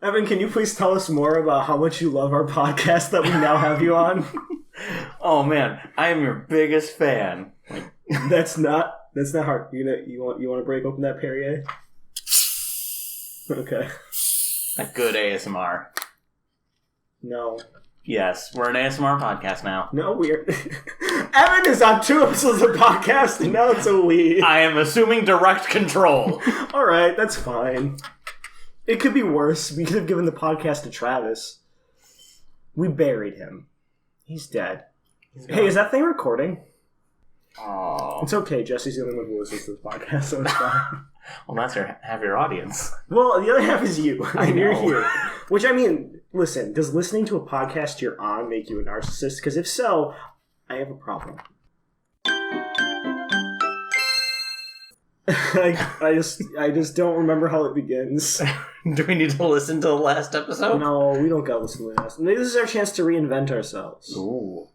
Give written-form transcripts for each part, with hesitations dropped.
Evan, can you please tell us more about how much you love our podcast that we now have you on? Oh man, I am your biggest fan. That's not hard. You want to break open that Perrier? Okay. A good ASMR. No. Yes, we're an ASMR podcast now. No, we're... Evan is on 2 episodes of podcast, and now it's a we. I am assuming direct control. Alright, that's fine. It could be worse. We could have given the podcast to Travis. We buried him. He's dead. Hey, is that thing recording? Oh. It's okay. Jesse's the only one who listens to this podcast, so it's fine. Well, that's half your audience. Well, the other half is you, and you're know. here. Which, I mean, listen, does listening to a podcast you're on make you a narcissist? Because if so, I have a problem. I just don't remember how it begins. Do we need to listen to the last episode? No, we don't gotta listen to the last. This is our chance to reinvent ourselves. Ooh.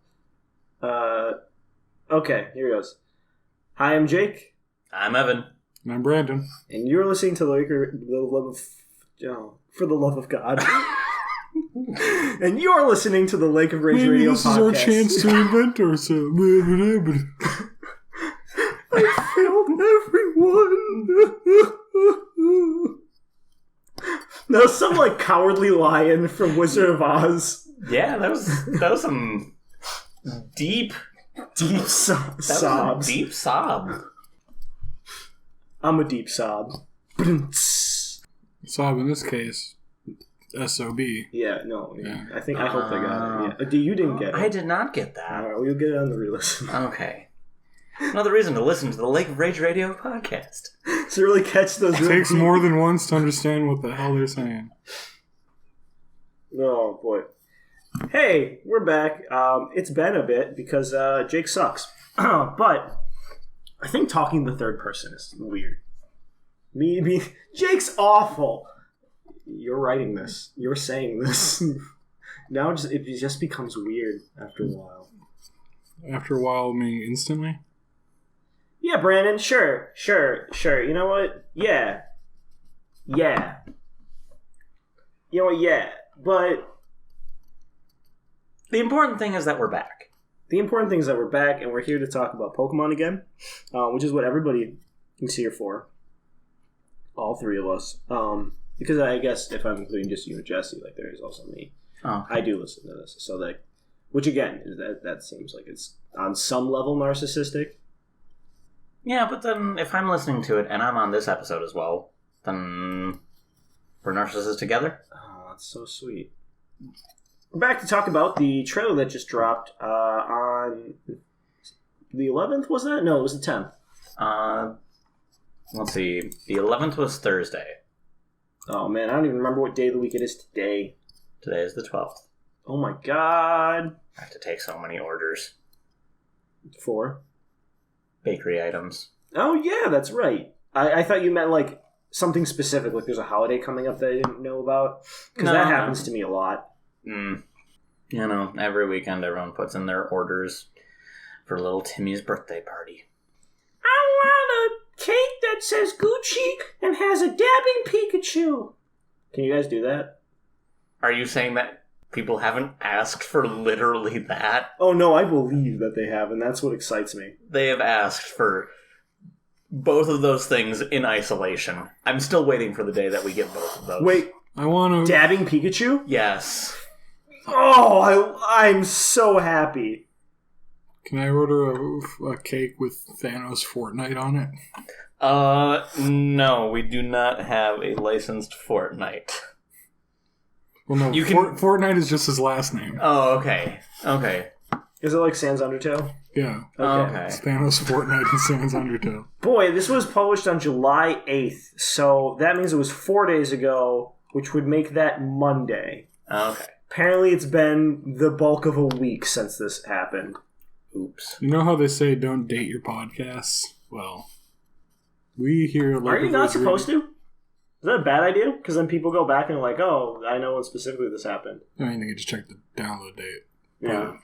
Okay, here goes. Hi, I'm Jake. I'm Evan. And I'm Brandon. And you're listening to For the Love of God. And you're listening to the Lake of Rage Radio this podcast. Is our chance to invent ourselves. I failed everyone. That was some like cowardly lion from Wizard of Oz. Yeah, that was some deep sobs. That was a deep sob. I'm a deep sob. Sob in this case, S-O-B. Yeah, no. Yeah. I hope they got it. Yeah. You didn't get it. I did not get that. Alright, we'll get it on the re-listen. Okay. Another reason to listen to the Lake of Rage Radio podcast. To really catch those... It takes more than once to understand what the hell they're saying. Oh, boy. Hey, we're back. It's been a bit because Jake sucks. But I think talking the third person is weird. Me, Jake's awful. You're writing this. You're saying this. Now it just becomes weird after a while. After a while, meaning instantly? Yeah, Brandon, sure. You know what? Yeah. You know what? Yeah. But the important thing is that we're back. The important thing is that we're back, and we're here to talk about Pokemon again, which is what everybody is here for. All 3 of us. Because I guess if I'm including just you and Jesse, like there is also me. Oh. I do listen to this, so like, which again, that seems like it's on some level narcissistic. Yeah, but then if I'm listening to it and I'm on this episode as well, then we're narcissists together. Oh, that's so sweet. We're back to talk about the trailer that just dropped on the 11th, was that? No, it was the 10th. Let's see. The 11th was Thursday. Oh, man, I don't even remember what day of the week it is today. Today is the 12th. Oh, my God. I have to take so many orders. 4? Bakery items. Oh, yeah, that's right. I thought you meant, like, something specific, like there's a holiday coming up that I didn't know about. Because that happens to me a lot. You know, every weekend everyone puts in their orders for little Timmy's birthday party. I want a cake that says Gucci and has a dabbing Pikachu. Can you guys do that? Are you saying that people haven't asked for literally that? Oh, no, I believe that they have, and that's what excites me. They have asked for both of those things in isolation. I'm still waiting for the day that we get both of those. Wait, I want to... dabbing Pikachu? Yes. Oh, I'm so happy. Can I order a cake with Thanos Fortnite on it? No, we do not have a licensed Fortnite. Well, no, Fortnite is just his last name. Oh, okay. Is it like Sans Undertale? Yeah. Okay. It's Thanos Fortnite and Sans Undertale. Boy, this was published on July 8th, so that means it was 4 days ago, which would make that Monday. Okay. Apparently it's been the bulk of a week since this happened. Oops. You know how they say don't date your podcasts? Well, we here... Are you not supposed to? Is that a bad idea? Because then people go back and are like, oh, I know when specifically this happened. I mean, they can just check the download date. Yeah.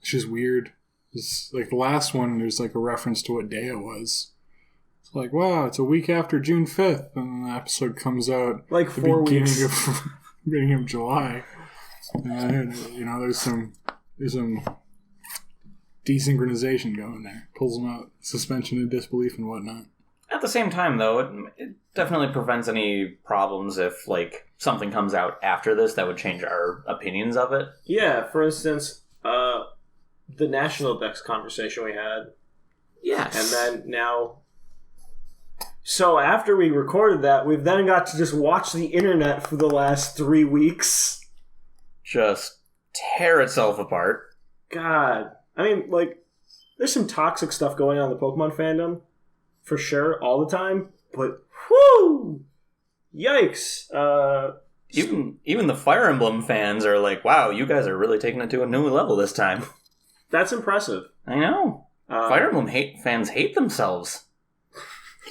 It's just weird. It's like the last one, there's like a reference to what day it was. Like, wow, it's a week after June 5th, and then the episode comes out like 4 weeks. Beginning of July. There's some desynchronization going there. Pulls them out. Suspension of disbelief and whatnot. At the same time, though, it definitely prevents any problems if, like, something comes out after this that would change our opinions of it. Yeah, for instance, the National Dex conversation we had. Yes. And then now... So after we recorded that, we've then got to just watch the internet for the last 3 weeks. Just tear itself apart. God. I mean, like, there's some toxic stuff going on in the Pokemon fandom. For sure, all the time. But, whoo! Yikes. Even the Fire Emblem fans are like, wow, you guys are really taking it to a new level this time. That's impressive. I know. Fire Emblem fans hate themselves.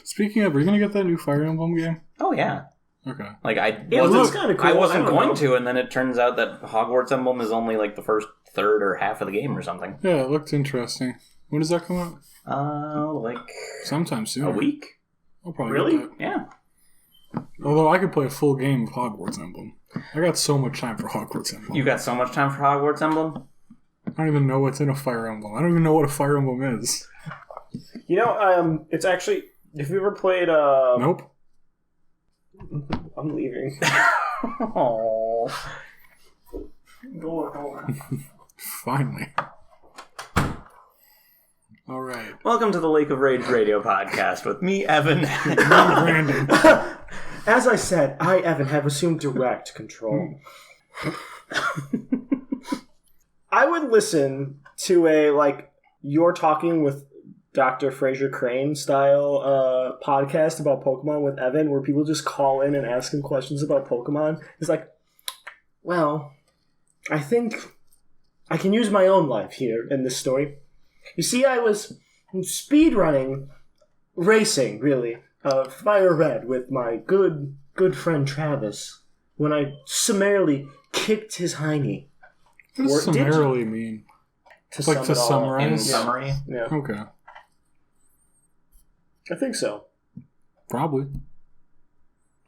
Speaking of, are you going to get that new Fire Emblem game? Oh, yeah. Okay. Like, I cool. wasn't going to, and then it turns out that Hogwarts Emblem is only, like, the first third or half of the game or something. Yeah, it looked interesting. When does that come out? Like... Sometime soon. A week? I'll probably Really? get that. Yeah. Although I could play a full game of Hogwarts Emblem. I got so much time for Hogwarts Emblem. You got so much time for Hogwarts Emblem? I don't even know what's in a Fire Emblem. I don't even know what a Fire Emblem is. You know, it's actually... If you ever played... Nope. I'm leaving. Aww. Go on. Finally. All right. Welcome to the Lake of Rage Radio podcast with me, Evan. And Brandon. As I said, I, Evan, have assumed direct control. I would listen to a, like, You're Talking with Dr. Fraser Crane style podcast about Pokemon with Evan, where people just call in and ask him questions about Pokemon. It's like, well, I think I can use my own life here in this story. You see, I was speedrunning, racing, really, Fire Red with my good friend Travis when I summarily kicked his hiney. What does summarily mean? To like to summarize? In summary? Yeah. Okay. I think so. Probably.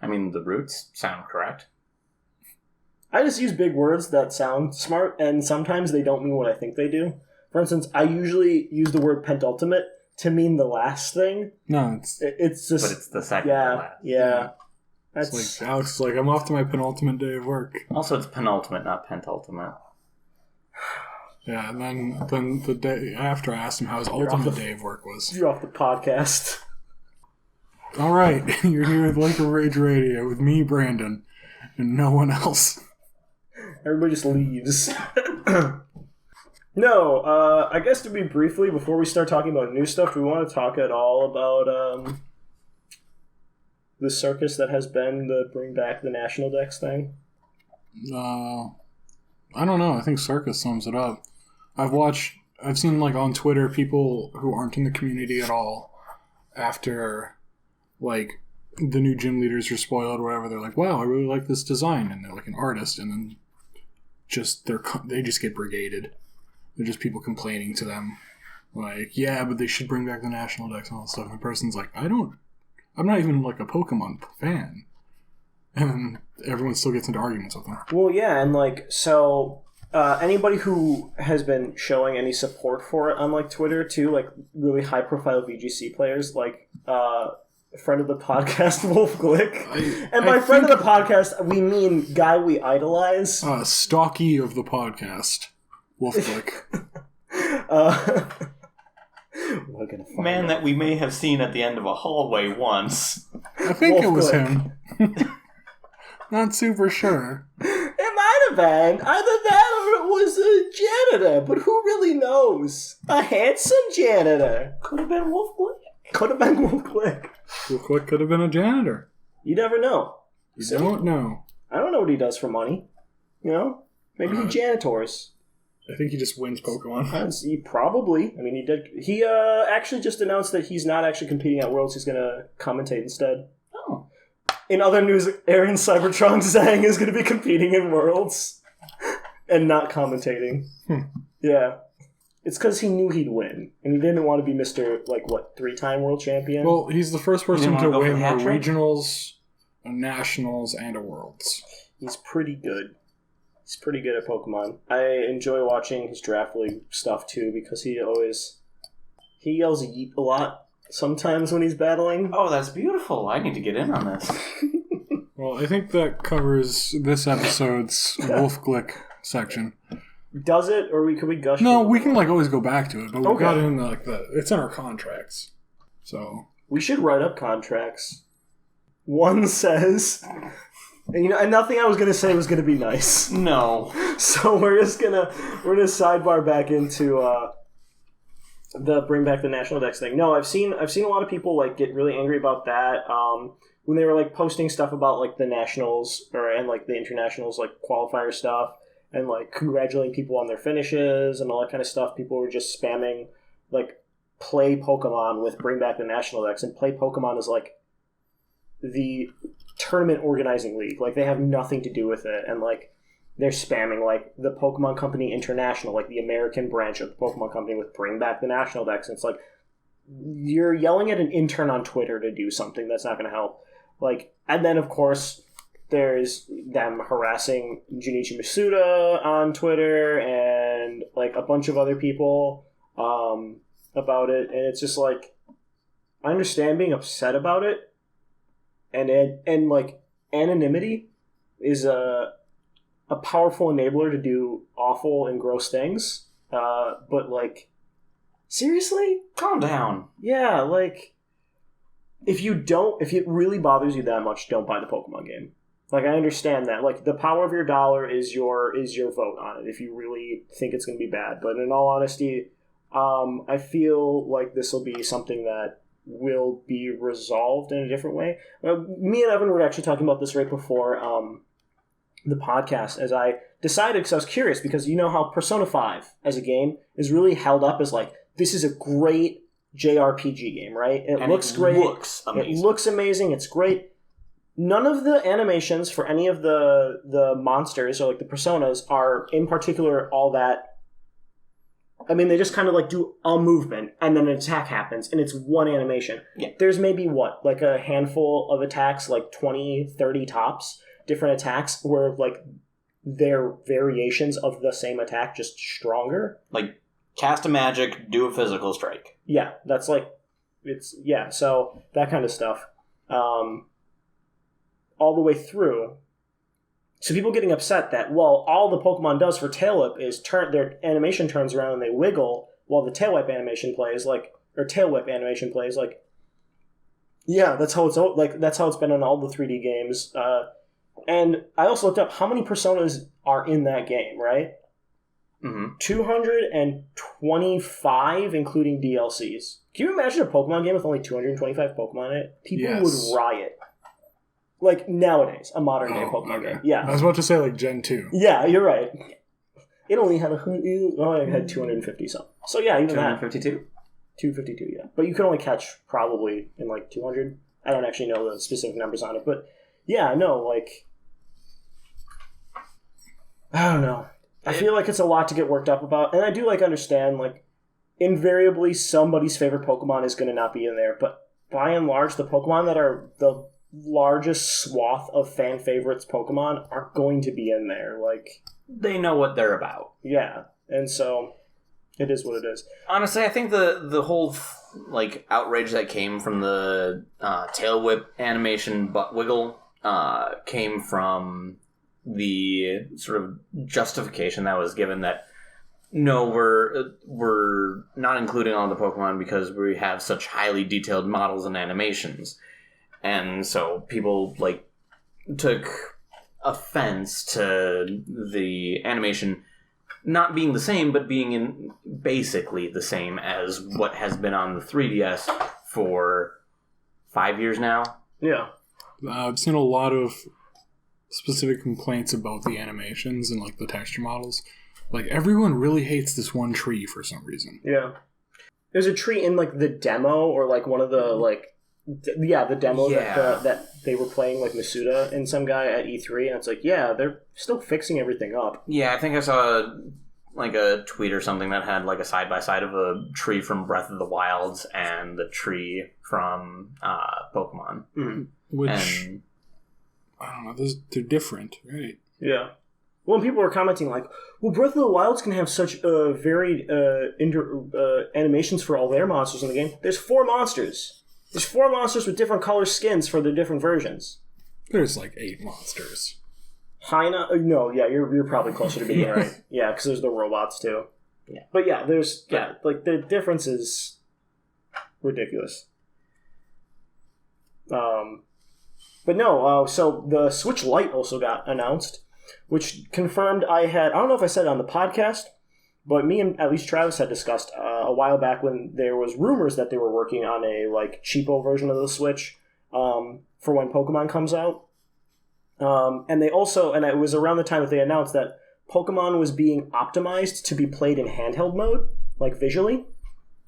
I mean, the roots sound correct. I just use big words that sound smart, and sometimes they don't mean what I think they do. For instance, I usually use the word pentultimate to mean the last thing. No, it's just... But it's the second to last. Yeah. That's it's like, Alex is like, I'm off to my penultimate day of work. Also, it's penultimate, not pentultimate. Yeah, and then the day after I asked him how his ultimate day of work was. You're off the podcast. All right, you're here with Lake of Rage Radio with me, Brandon, and no one else. Everybody just leaves. No, I guess to be briefly, before we start talking about new stuff, do we want to talk at all about the circus that has been the Bring Back the National Dex thing? I don't know. I think circus sums it up. I've seen, like, on Twitter, people who aren't in the community at all, after, like, the new gym leaders are spoiled or whatever, they're like, wow, I really like this design, and they're, like, an artist, and then they just get brigaded. They're just people complaining to them, like, yeah, but they should bring back the National Dex and all that stuff, and the person's like, I'm not even, like, a Pokemon fan. And everyone still gets into arguments with them. Well, yeah, and, like, so... anybody who has been showing any support for it on, like, Twitter, too, like, really high-profile VGC players, like, a friend of the podcast, Wolf Glick. And by friend of the podcast, we mean guy we idolize. Stocky of the podcast, Wolf Glick. We're gonna find Man out. that we may have seen at the end of a hallway once. I think Wolf it was Glick. him. Not super sure. It might have been. Either that or it was a janitor, but who really knows? A handsome janitor. Could have been Wolf Glick. Could have been Wolf Glick. Wolf Glick could have been a janitor. You never know. You don't know. I don't know what he does for money. You know? Maybe he janitors. I think he just wins Pokemon. He probably. I mean, he did. He actually just announced that he's not actually competing at Worlds. He's going to commentate instead. Oh. In other news, Aaron Cybertron Zhang is going to be competing in Worlds and not commentating. Yeah. It's because he knew he'd win, and he didn't want to be Mr. 3-time world champion. Well, he's the first person to go for win the a hat trick? regionals, a nationals, and a worlds. He's pretty good. He's pretty good at Pokemon. I enjoy watching his draft league stuff too because he yells "yeet" a lot sometimes when he's battling. Oh, that's beautiful. I need to get in on this. Well, I think that covers this episode's Wolf Glick section. Does it, or could we gush? No, we can always go back to it, but we Okay. got it in it's in our contracts. So We should write up contracts. One says, and nothing I was gonna say was gonna be nice. No. So we're gonna sidebar back into the bring back the national dex thing. No, I've seen a lot of people get really angry about that. When they were posting stuff about the nationals and the internationals qualifier stuff and congratulating people on their finishes and all that kind of stuff. People were just spamming play Pokemon with bring back the national dex, and play Pokemon is the tournament organizing league. They have nothing to do with it, and they're spamming the Pokemon Company International, the American branch of the Pokemon Company, with bring back the national dex. And it's you're yelling at an intern on Twitter to do something that's not going to help. And then of course there's them harassing Junichi Masuda on Twitter and a bunch of other people about it, and it's just I understand being upset about it, and anonymity is a powerful enabler to do awful and gross things, but seriously, Calm down. yeah, if it really bothers you that much, don't buy the Pokemon game. I understand that. The power of your dollar is your vote on it if you really think it's going to be bad. But in all honesty, I feel this will be something that will be resolved in a different way. Me and Evan were actually talking about this right before the podcast, as I decided, because I was curious, because you know how Persona 5 as a game is really held up as this is a great JRPG game, right? It looks great. Looks amazing. It looks amazing. It's great. None of the animations for any of the monsters or the personas are in particular all that. I mean, they just kind of do a movement and then an attack happens and it's one animation. Yeah. There's maybe a handful of attacks, 20, 30 tops, different attacks where they're variations of the same attack, just stronger. Cast a magic, do a physical strike. Yeah, that's so that kind of stuff. All the way through. So people getting upset that, all the Pokemon does for Tail Whip is their animation turns around and they wiggle while the Tail Whip animation plays, or Tail Whip animation plays, yeah, that's how it's been on all the 3D games. And I also looked up how many personas are in that game, right? Mm-hmm. 225, including DLCs. Can you imagine a Pokemon game with only 225 Pokemon in it? People would riot. Nowadays, a modern day Pokemon game. Yeah. I was about to say Gen 2. Yeah, you're right. It only had 250 something. So yeah, even 252? 252, yeah. But you can only catch probably in 200. I don't actually know the specific numbers on it, but yeah, no, I don't know. I feel it's a lot to get worked up about, and I do understand invariably somebody's favorite Pokemon is going to not be in there, but by and large, the Pokemon that are the largest swath of fan favorites Pokemon are going to be in there. They know what they're about. Yeah, and so it is what it is. Honestly, I think the whole outrage that came from the Tail Whip animation butt wiggle came from the sort of justification that was given that no, we're not including all the Pokemon because we have such highly detailed models and animations. And so people took offense to the animation not being the same, but being basically the same as what has been on the 3DS for 5 years now. Yeah. I've seen a lot of specific complaints about the animations and the texture models. Everyone really hates this one tree for some reason. Yeah. There's a tree in the demo or one of the the demo that they were playing Masuda and some guy at E3, and it's they're still fixing everything up. Yeah, I think I saw like a tweet or something that had like a side by side of a tree from Breath of the Wilds and the tree from Pokemon. Mm-hmm. Which And I don't know. They're different, right? Yeah. Well, people were commenting like, well, Breath of the Wilds can have such varied animations for all their monsters in the game. There's 4 monsters. There's 4 monsters with different color skins for the different versions. There's like 8 monsters. No, yeah, you're probably closer to being right. Yeah, because there's the robots too. Yeah. But yeah, like the difference is ridiculous. But no, so the Switch Lite also got announced, which confirmed I don't know if I said it on the podcast, but me and at least Travis had discussed a while back when there was rumors that they were working on a like cheapo version of the Switch for when Pokemon comes out. And they also, and it was around the time that they announced that Pokemon was being optimized to be played in handheld mode, like visually.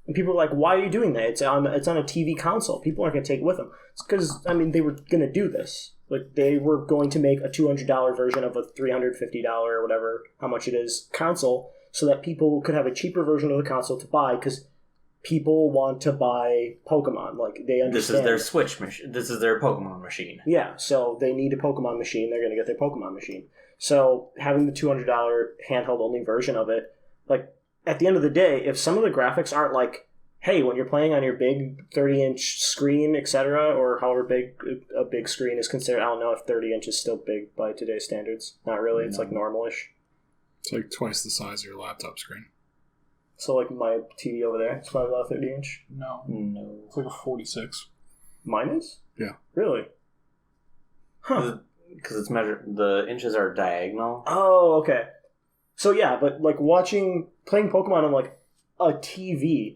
And people were like, why are you doing that? It's on a TV console. People aren't going to take it with them. It's because, they were going to do this. Like, they were going to make a $200 version of a $350 or whatever, how much it is, console, so that people could have a cheaper version of the console to buy, because people want to buy Pokemon. Like, they understand. This is their Switch machine. This is their Pokemon machine. Yeah, so they need a Pokemon machine. They're going to get their Pokemon machine. So having the $200 handheld-only version of it, like, at the end of the day, if some of the graphics aren't like, hey, when you're playing on your big 30-inch screen, etc., or however big a big screen is considered, I don't know if 30 inch is still big by today's standards. Not really. It's like normal-ish. It's like twice the size of your laptop screen. So like my TV over there, it's probably about 30 inch. No. It's like a 46. Mine is? Yeah. Really? Huh. Because it's measured, the inches are diagonal. Oh, okay. So yeah, but like playing Pokemon on like a TV,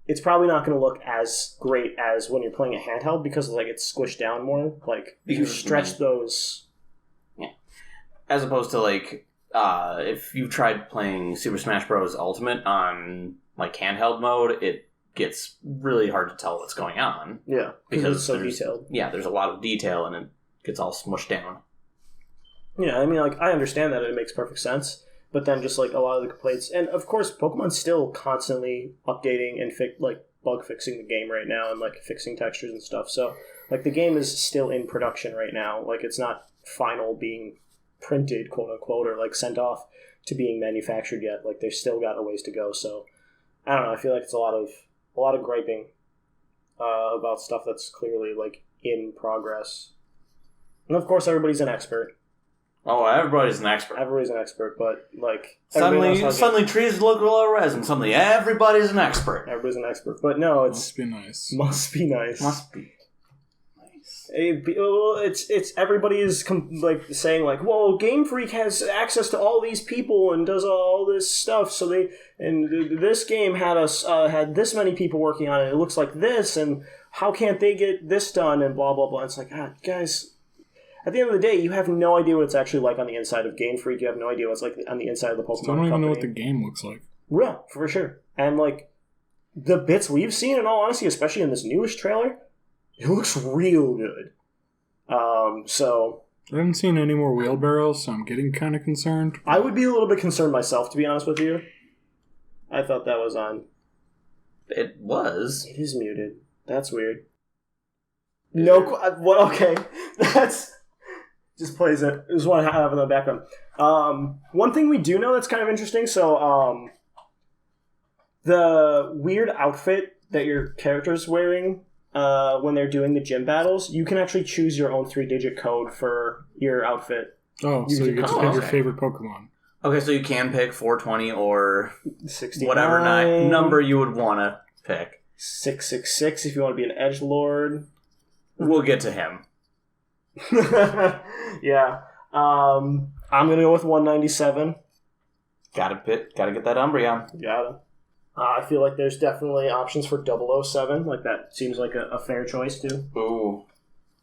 it's probably not going to look as great as when you're playing a handheld because like it's squished down more. Like you stretch those. Yeah. As opposed to like if you've tried playing Super Smash Bros. Ultimate on like handheld mode, it gets really hard to tell what's going on. Yeah, because it's so detailed. Yeah, there's a lot of detail and it gets all smushed down. Yeah, like I understand that it makes perfect sense. But then just like a lot of the complaints, and of course Pokemon's still constantly updating and bug fixing the game right now and like fixing textures and stuff. So like the game is still in production right now. Like it's not final being printed, quote unquote, or like sent off to being manufactured yet. Like they've still got a ways to go. So I don't know. I feel like it's a lot of griping about stuff that's clearly like in progress. And of course everybody's an expert. Oh, everybody's an expert. Everybody's an expert, but like suddenly trees look low res, and suddenly everybody's an expert. Everybody's an expert, but no, it's must be nice. Must be nice. Must be nice. It's everybody is like saying like, well, Game Freak has access to all these people and does all this stuff, so this game had this many people working on it. It looks like this, and how can't they get this done? And blah blah blah. It's like, guys. At the end of the day, you have no idea what it's actually like on the inside of Game Freak. You have no idea what's like on the inside of the Pokemon I don't even company. know what the game looks like. Yeah, for sure. And like the bits we've seen, in all honesty, especially in this newest trailer, it looks real good. So I haven't seen any more wheelbarrows, so I'm getting kind of concerned. I would be a little bit concerned myself, to be honest with you. I thought that was on. It was. It is muted. That's weird. No, what? Okay, that's. Just plays it. Just want to have in the background. One thing we do know that's kind of interesting. So, the weird outfit that your character's wearing when they're doing the gym battles, you can actually choose your own 3-digit code for your outfit. Oh, so you get to pick your favorite Pokemon. Okay, so you can pick 420 or 69. Whatever number you would want to pick. 666 if you want to be an edgelord. We'll get to him. Yeah. I'm gonna go with 197. Gotta get that Umbreon. Gotta. I feel like there's definitely options for 007. Like that seems like a fair choice too. Ooh.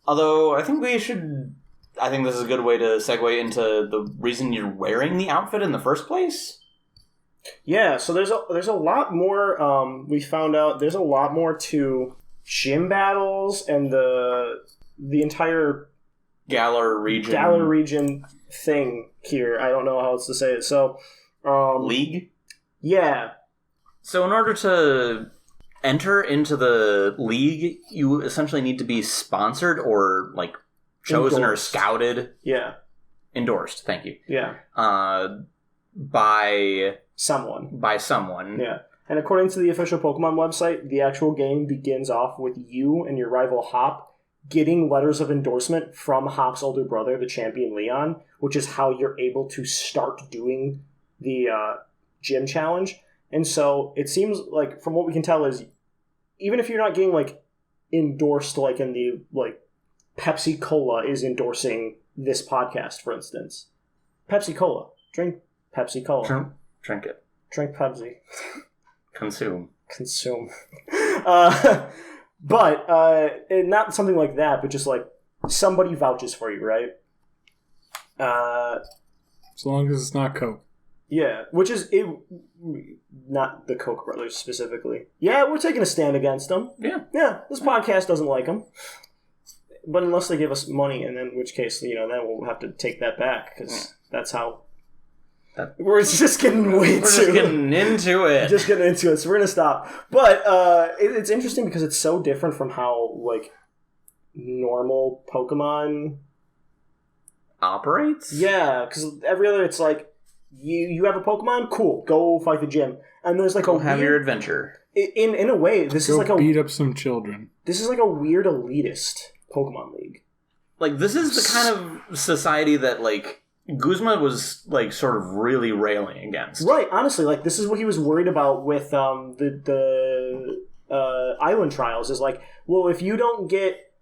Although I think this is a good way to segue into the reason you're wearing the outfit in the first place. Yeah, so there's a lot more. We found out there's a lot more to gym battles and the entire Galar region thing here. I don't know how else to say it. So League? Yeah. So in order to enter into the league, you essentially need to be sponsored or, like, chosen Endorsed. or scouted. Yeah. Endorsed, thank you. Yeah. By someone. Yeah. And according to the official Pokemon website, the actual game begins off with you and your rival Hop getting letters of endorsement from Hop's older brother, the champion Leon, which is how you're able to start doing the gym challenge. And so it seems like, from what we can tell, is even if you're not getting, like, endorsed, like in the, like, Pepsi Cola is endorsing this podcast, for instance. Pepsi Cola. Drink Pepsi Cola. Drink it. Drink Pepsi. Consume. But not something like that, but just like somebody vouches for you, right? As long as it's not Coke. Yeah, which is not the Koch brothers specifically. Yeah, we're taking a stand against them. Yeah, this podcast doesn't like them. But unless they give us money, and in which case, then we'll have to take that back, because that's how... We're just getting getting into it. Just getting into it, so we're going to stop. But it's interesting because it's so different from how, like, normal Pokemon... operates? Yeah, because every other, it's like, you have a Pokemon? Cool, go fight the gym. And there's like have your adventure. In a way, this is like beat up some children. This is like a weird elitist Pokemon League. Like, this is the kind of society that, like, Guzma was, like, sort of really railing against. Right, honestly, like, this is what he was worried about with the island trials, is like, well, if you don't get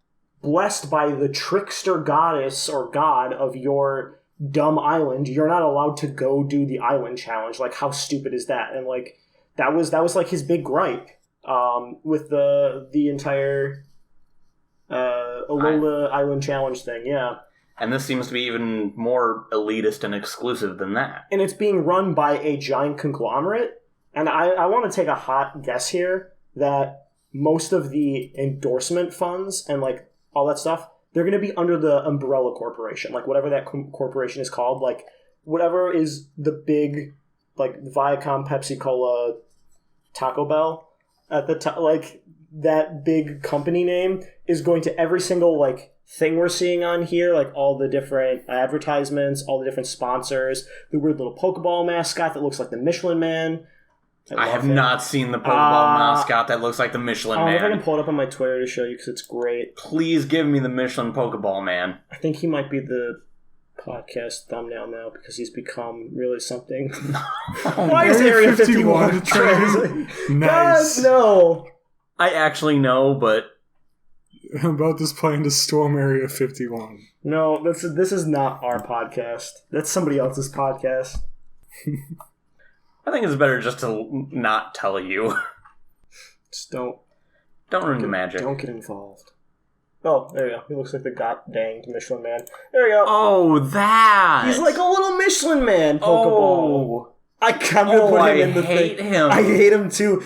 blessed by the trickster goddess or god of your dumb island, you're not allowed to go do the island challenge. Like, how stupid is that? And, like, that was like his big gripe with the entire Alola Island challenge thing, yeah. And this seems to be even more elitist and exclusive than that. And it's being run by a giant conglomerate. And I want to take a hot guess here that most of the endorsement funds and, like, all that stuff, they're going to be under the Umbrella Corporation. Like, whatever that corporation is called. Like, whatever is the big, like, Viacom, Pepsi Cola, Taco Bell at the top. Like, that big company name is going to every single, like, thing we're seeing on here, like all the different advertisements, all the different sponsors, the weird little Pokeball mascot that looks like the Michelin Man. I have not seen the Pokeball mascot that looks like the Michelin Man. I'm going to pull it up on my Twitter to show you because it's great. Please give me the Michelin Pokeball Man. I think he might be the podcast thumbnail now because he's become really something. Why is Area 51 trending? Nice. God, no. I actually know, but I'm about this plan to storm Area 51. No, this is not our podcast. That's somebody else's podcast. I think it's better just to not tell you. Just don't ruin the magic. Don't get involved. Oh, there you go. He looks like the god-danged Michelin Man. There you go. Oh, that! He's like a little Michelin Man Pokeball. I'm gonna put him in the thing. I hate him. I hate him too.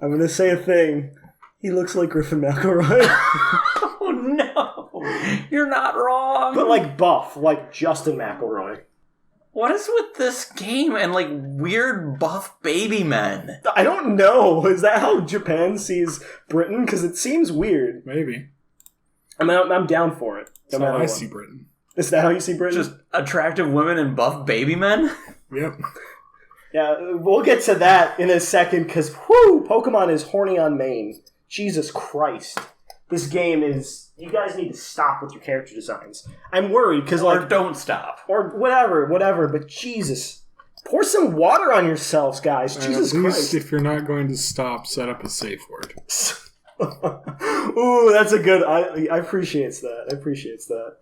I'm gonna say a thing. He looks like Griffin McElroy. Oh no! You're not wrong! But like buff, like Justin McElroy. What is with this game and like weird buff baby men? I don't know. Is that how Japan sees Britain? Because it seems weird. Maybe. I mean, I'm down for it. That's how I see Britain. Is that how you see Britain? Just attractive women and buff baby men? Yep. Yeah, we'll get to that in a second because, whoo, Pokemon is horny on main. Jesus Christ. This game is... You guys need to stop with your character designs. I'm worried because, like... Or don't stop. Or whatever, but Jesus. Pour some water on yourselves, guys. Jesus Christ. At least if you're not going to stop, set up a safe word. Ooh, that's a good... I appreciate that.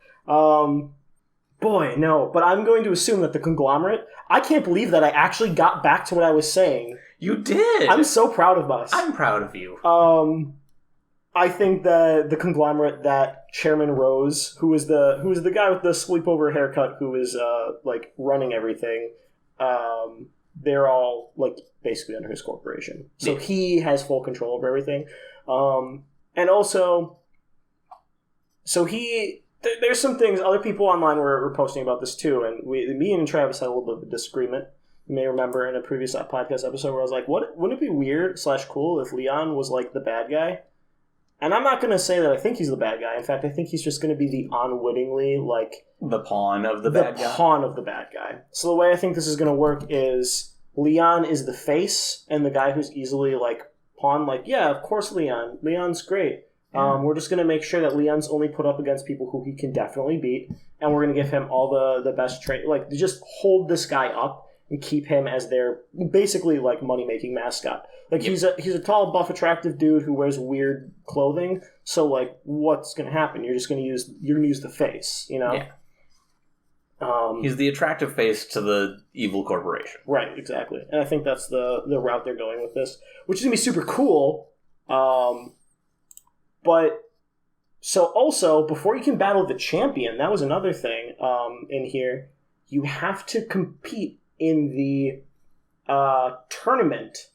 Boy, no. But I'm going to assume that the conglomerate... I can't believe that I actually got back to what I was saying. You did. I'm so proud of us. I'm proud of you. I think that the conglomerate that Chairman Rose, who is the guy with the sleepover haircut, who is like running everything, they're all like basically under his corporation. So he has full control over everything. And also, so he there's some things, other people online were posting about this too, and me and Travis had a little bit of a disagreement. You may remember in a previous podcast episode where I was like, wouldn't it be weird / cool if Leon was like the bad guy? And I'm not going to say that I think he's the bad guy. In fact, I think he's just going to be the unwittingly, like... The pawn of the bad guy? The pawn of the bad guy. So the way I think this is going to work is Leon is the face, and the guy who's easily, like, pawn, like, yeah, of course Leon. Leon's great. Yeah. We're just going to make sure that Leon's only put up against people who he can definitely beat, and we're going to give him all the best trade. Like, just hold this guy up and keep him as their, basically, like, money-making mascot. Like, he's a tall, buff, attractive dude who wears weird clothing. So, like, what's going to happen? You're going to use the face, you know? Yeah. He's the attractive face to the evil corporation. Right, exactly. And I think that's the route they're going with this, which is going to be super cool. But, so also, before you can battle the champion, that was another thing in here, you have to compete in the tournament.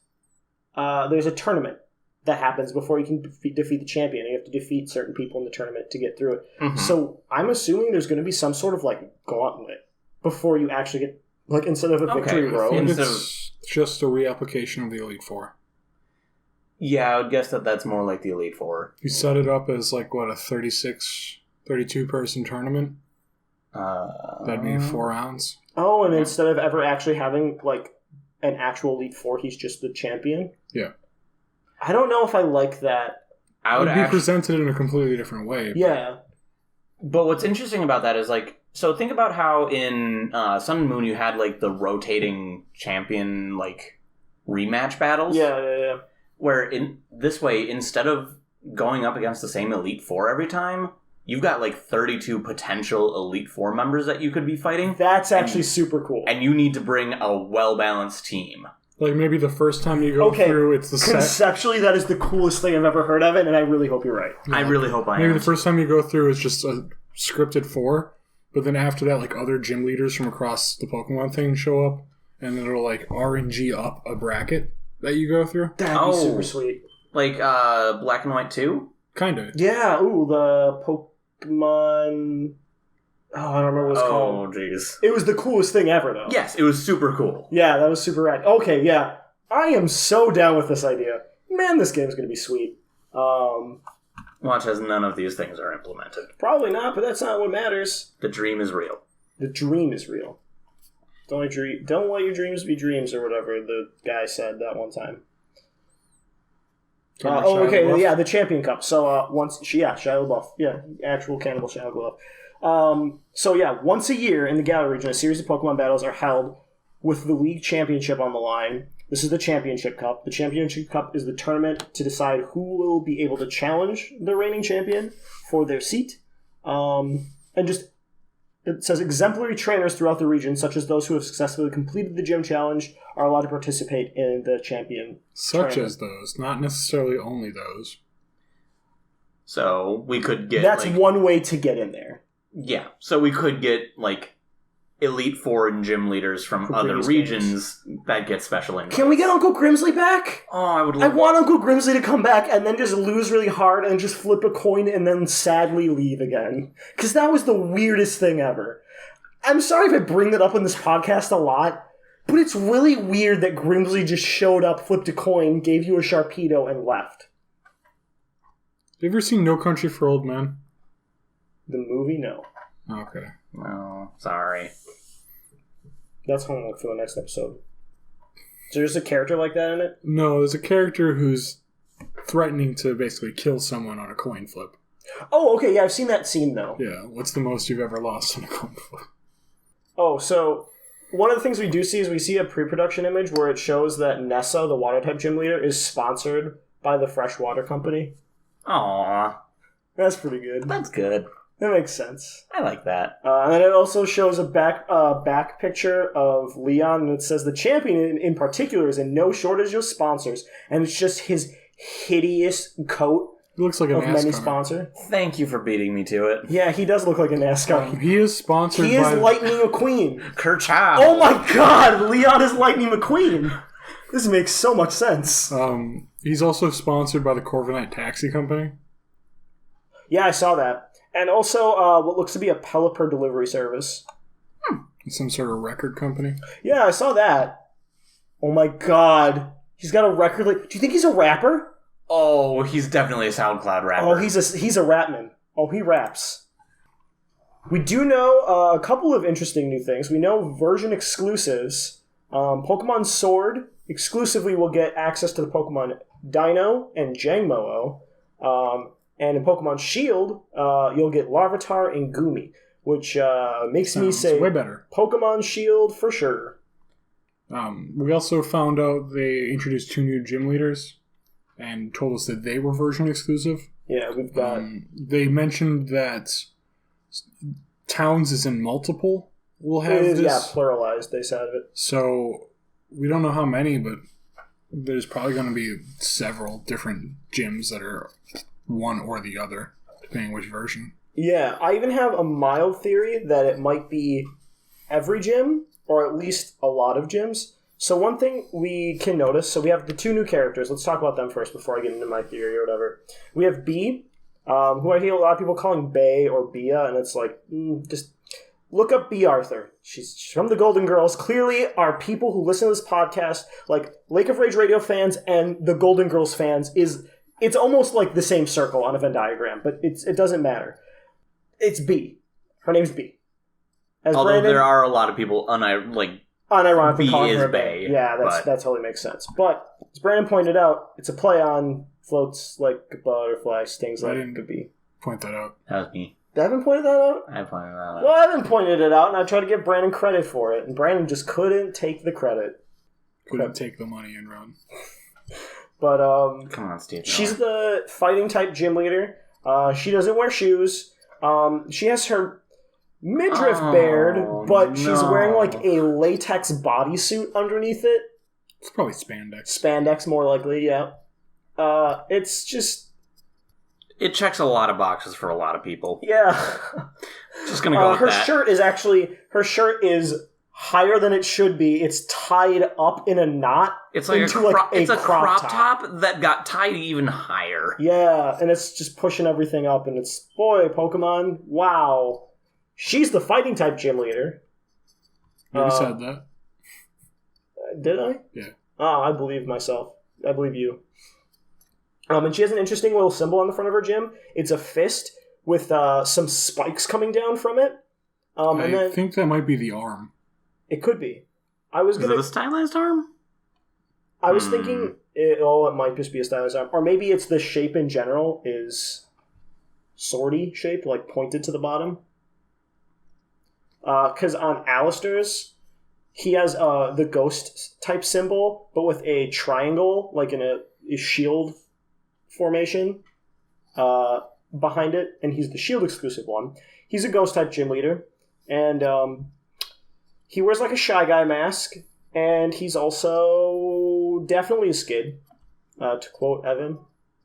There's a tournament that happens before you can defeat the champion. You have to defeat certain people in the tournament to get through it. Mm-hmm. So I'm assuming there's going to be some sort of like gauntlet before you actually get, like, instead of a victory row. It's just a reapplication of the Elite Four. Yeah, I would guess that's more like the Elite Four. You set it up as like what, a 32 person tournament. That'd be 4 rounds. Oh, and instead of ever actually having like an actual Elite Four, he's just the champion? Yeah. I don't know if I like that. It would be presented in a completely different way. Yeah. But what's interesting about that is, like, so think about how in Sun and Moon you had, like, the rotating champion, like, rematch battles. Yeah. Where in this way, instead of going up against the same Elite Four every time, you've got, like, 32 potential Elite Four members that you could be fighting. That's actually super cool. And you need to bring a well-balanced team. Like, maybe the first time you go through, it's the Conceptually, that is the coolest thing I've ever heard of it, and I really hope you're right. Yeah. I really hope I am. Maybe the first time you go through is just a scripted 4, but then after that, like, other gym leaders from across the Pokemon thing show up, and it'll, like, RNG up a bracket that you go through. That'd be super sweet. Like, Black and White 2? Kind of. Yeah, the Pokemon... Oh, I don't remember what it's called. Oh, jeez. It was the coolest thing ever, though. Yes, it was super cool. Yeah, that was super rad. Okay, yeah. I am so down with this idea. Man, this game's going to be sweet. Watch as none of these things are implemented. Probably not, but that's not what matters. The dream is real. The dream is real. Don't let your dreams be dreams, or whatever the guy said that one time. Yeah, the Champion Cup. So, Shia LaBeouf. Yeah, actual cannibal Shia LaBeouf. Once a year in the Galar region, a series of Pokemon battles are held with the League Championship on the line. This is the Championship Cup. The Championship Cup is the tournament to decide who will be able to challenge the reigning champion for their seat. It says exemplary trainers throughout the region, such as those who have successfully completed the gym challenge, are allowed to participate in the champion tournament. Such as those, not necessarily only those. So we could get... That's one way to get in there. Yeah, so we could get, like, Elite Four and gym leaders from other regions that get special invites. Can we get Uncle Grimsley back? Oh, I want Uncle Grimsley to come back and then just lose really hard and just flip a coin and then sadly leave again. Because that was the weirdest thing ever. I'm sorry if I bring that up in this podcast a lot, but it's really weird that Grimsley just showed up, flipped a coin, gave you a Sharpedo, and left. You ever seen No Country for Old Men? The movie, no. Okay. Oh, sorry. That's homework for the next episode. Is there just a character like that in it? No, there's a character who's threatening to basically kill someone on a coin flip. Oh, okay, yeah, I've seen that scene, though. Yeah, what's the most you've ever lost on a coin flip? Oh, so one of the things we do see is we see a pre-production image where it shows that Nessa, the water-type gym leader, is sponsored by the Freshwater Company. Aww. That's pretty good. That's good. That makes sense. I like that. And then it also shows a back picture of Leon, and it says the champion in particular is in no shortage of sponsors, and it's just his hideous coat. He looks like a NASCAR. Many sponsor. Thank you for beating me to it. Yeah, he does look like a NASCAR. He is sponsored by... He is Lightning McQueen. Kerchow. Oh my god, Leon is Lightning McQueen. This makes so much sense. He's also sponsored by the Corviknight Taxi Company. Yeah, I saw that. And also what looks to be a Pelipper delivery service. Some sort of record company. Yeah, I saw that. Oh my god. He's got a record. Do you think he's a rapper? Oh, he's definitely a SoundCloud rapper. Oh, he's a rapman. Oh, he raps. We do know a couple of interesting new things. We know version exclusives. Pokemon Sword exclusively will get access to the Pokemon Dino and Jangmo-O. And in Pokemon Shield, you'll get Larvitar and Goomy, which makes me say way better. Pokemon Shield for sure. We also found out they introduced 2 new gym leaders and told us that they were version exclusive. Yeah, we've got... they mentioned that towns is in multiple will have this. Yeah, pluralized, they said it. So we don't know how many, but there's probably going to be several different gyms that are one or the other, depending which version. Yeah, I even have a mild theory that it might be every gym, or at least a lot of gyms. So one thing we can notice, so we have the 2 new characters. Let's talk about them first before I get into my theory or whatever. We have Bee, who I hear a lot of people calling Bay or Bia, and it's like, just look up Bea Arthur. She's from the Golden Girls. Clearly, our people who listen to this podcast, like Lake of Rage Radio fans and the Golden Girls fans, it's almost like the same circle on a Venn diagram, but it doesn't matter. It's Bea. Her name's Bea. Although there are a lot of people unironically calling her Bay. Yeah, that totally makes sense. But as Brandon pointed out, it's a play on floats like a butterfly, stings like a bee. Point that out. That was me. Devin pointed that out? I pointed that out. Well, Evan pointed it out, and I tried to give Brandon credit for it, and Brandon just couldn't take the credit. Couldn't take the money and run. But, come on, Steve. She's the fighting type gym leader. She doesn't wear shoes. She has her midriff bared, but she's wearing like a latex bodysuit underneath it. It's probably spandex. Spandex, more likely, yeah. It's just... It checks a lot of boxes for a lot of people. Yeah. Just gonna go with her that. Her shirt is higher than it should be. It's tied up in a knot. It's like a crop top that got tied even higher. Yeah, and it's just pushing everything up, and it's, boy, Pokemon, wow. She's the fighting type gym leader. You already said that. Did I? Yeah. Oh, I believe myself. I believe you. And she has an interesting little symbol on the front of her gym. It's a fist with some spikes coming down from it. I think that might be the arm. It could be. Is it a stylized arm? I was thinking, it might just be a stylized arm. Or maybe it's the shape in general is swordy shaped, like pointed to the bottom. Because on Alistair's, he has the ghost type symbol, but with a triangle, like in a shield formation behind it, and he's the shield exclusive one. He's a ghost type gym leader, and he wears like a Shy Guy mask, and he's also definitely a skid, to quote Evan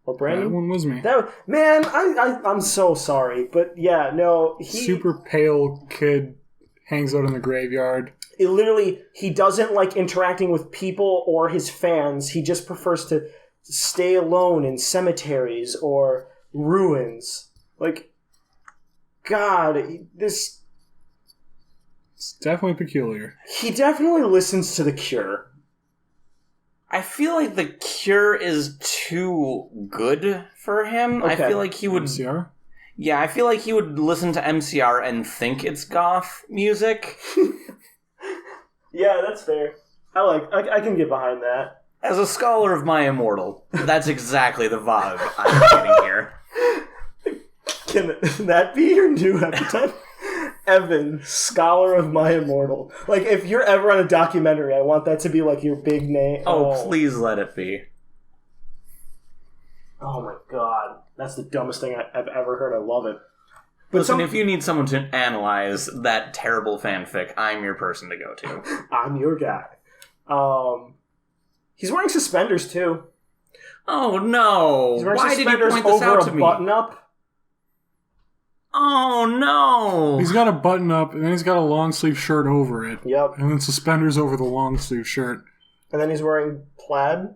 or Brandon. That one was me. Man, I'm so sorry, but yeah, no, super pale kid hangs out in the graveyard. He doesn't like interacting with people or his fans. He just prefers to stay alone in cemeteries or ruins. Like, God, this... It's definitely peculiar. He definitely listens to The Cure. I feel like The Cure is too good for him. Okay. I feel like he would... MCR? Yeah, I feel like he would listen to MCR and think it's goth music. Yeah, that's fair. I can get behind that. As a scholar of My Immortal, that's exactly the vibe I'm getting here. Can that be your new epithet? Evan, scholar of My Immortal. Like, if you're ever on a documentary, I want that to be like your big name. Oh, please let it be. Oh my god. That's the dumbest thing I've ever heard. I love it. But listen, if you need someone to analyze that terrible fanfic, I'm your person to go to. I'm your guy. He's wearing suspenders, too. Oh, no. Why did you point this out to me? Button up. Oh, no. He's got a button up, and then he's got a long sleeve shirt over it. Yep. And then suspenders over the long sleeve shirt. And then he's wearing plaid,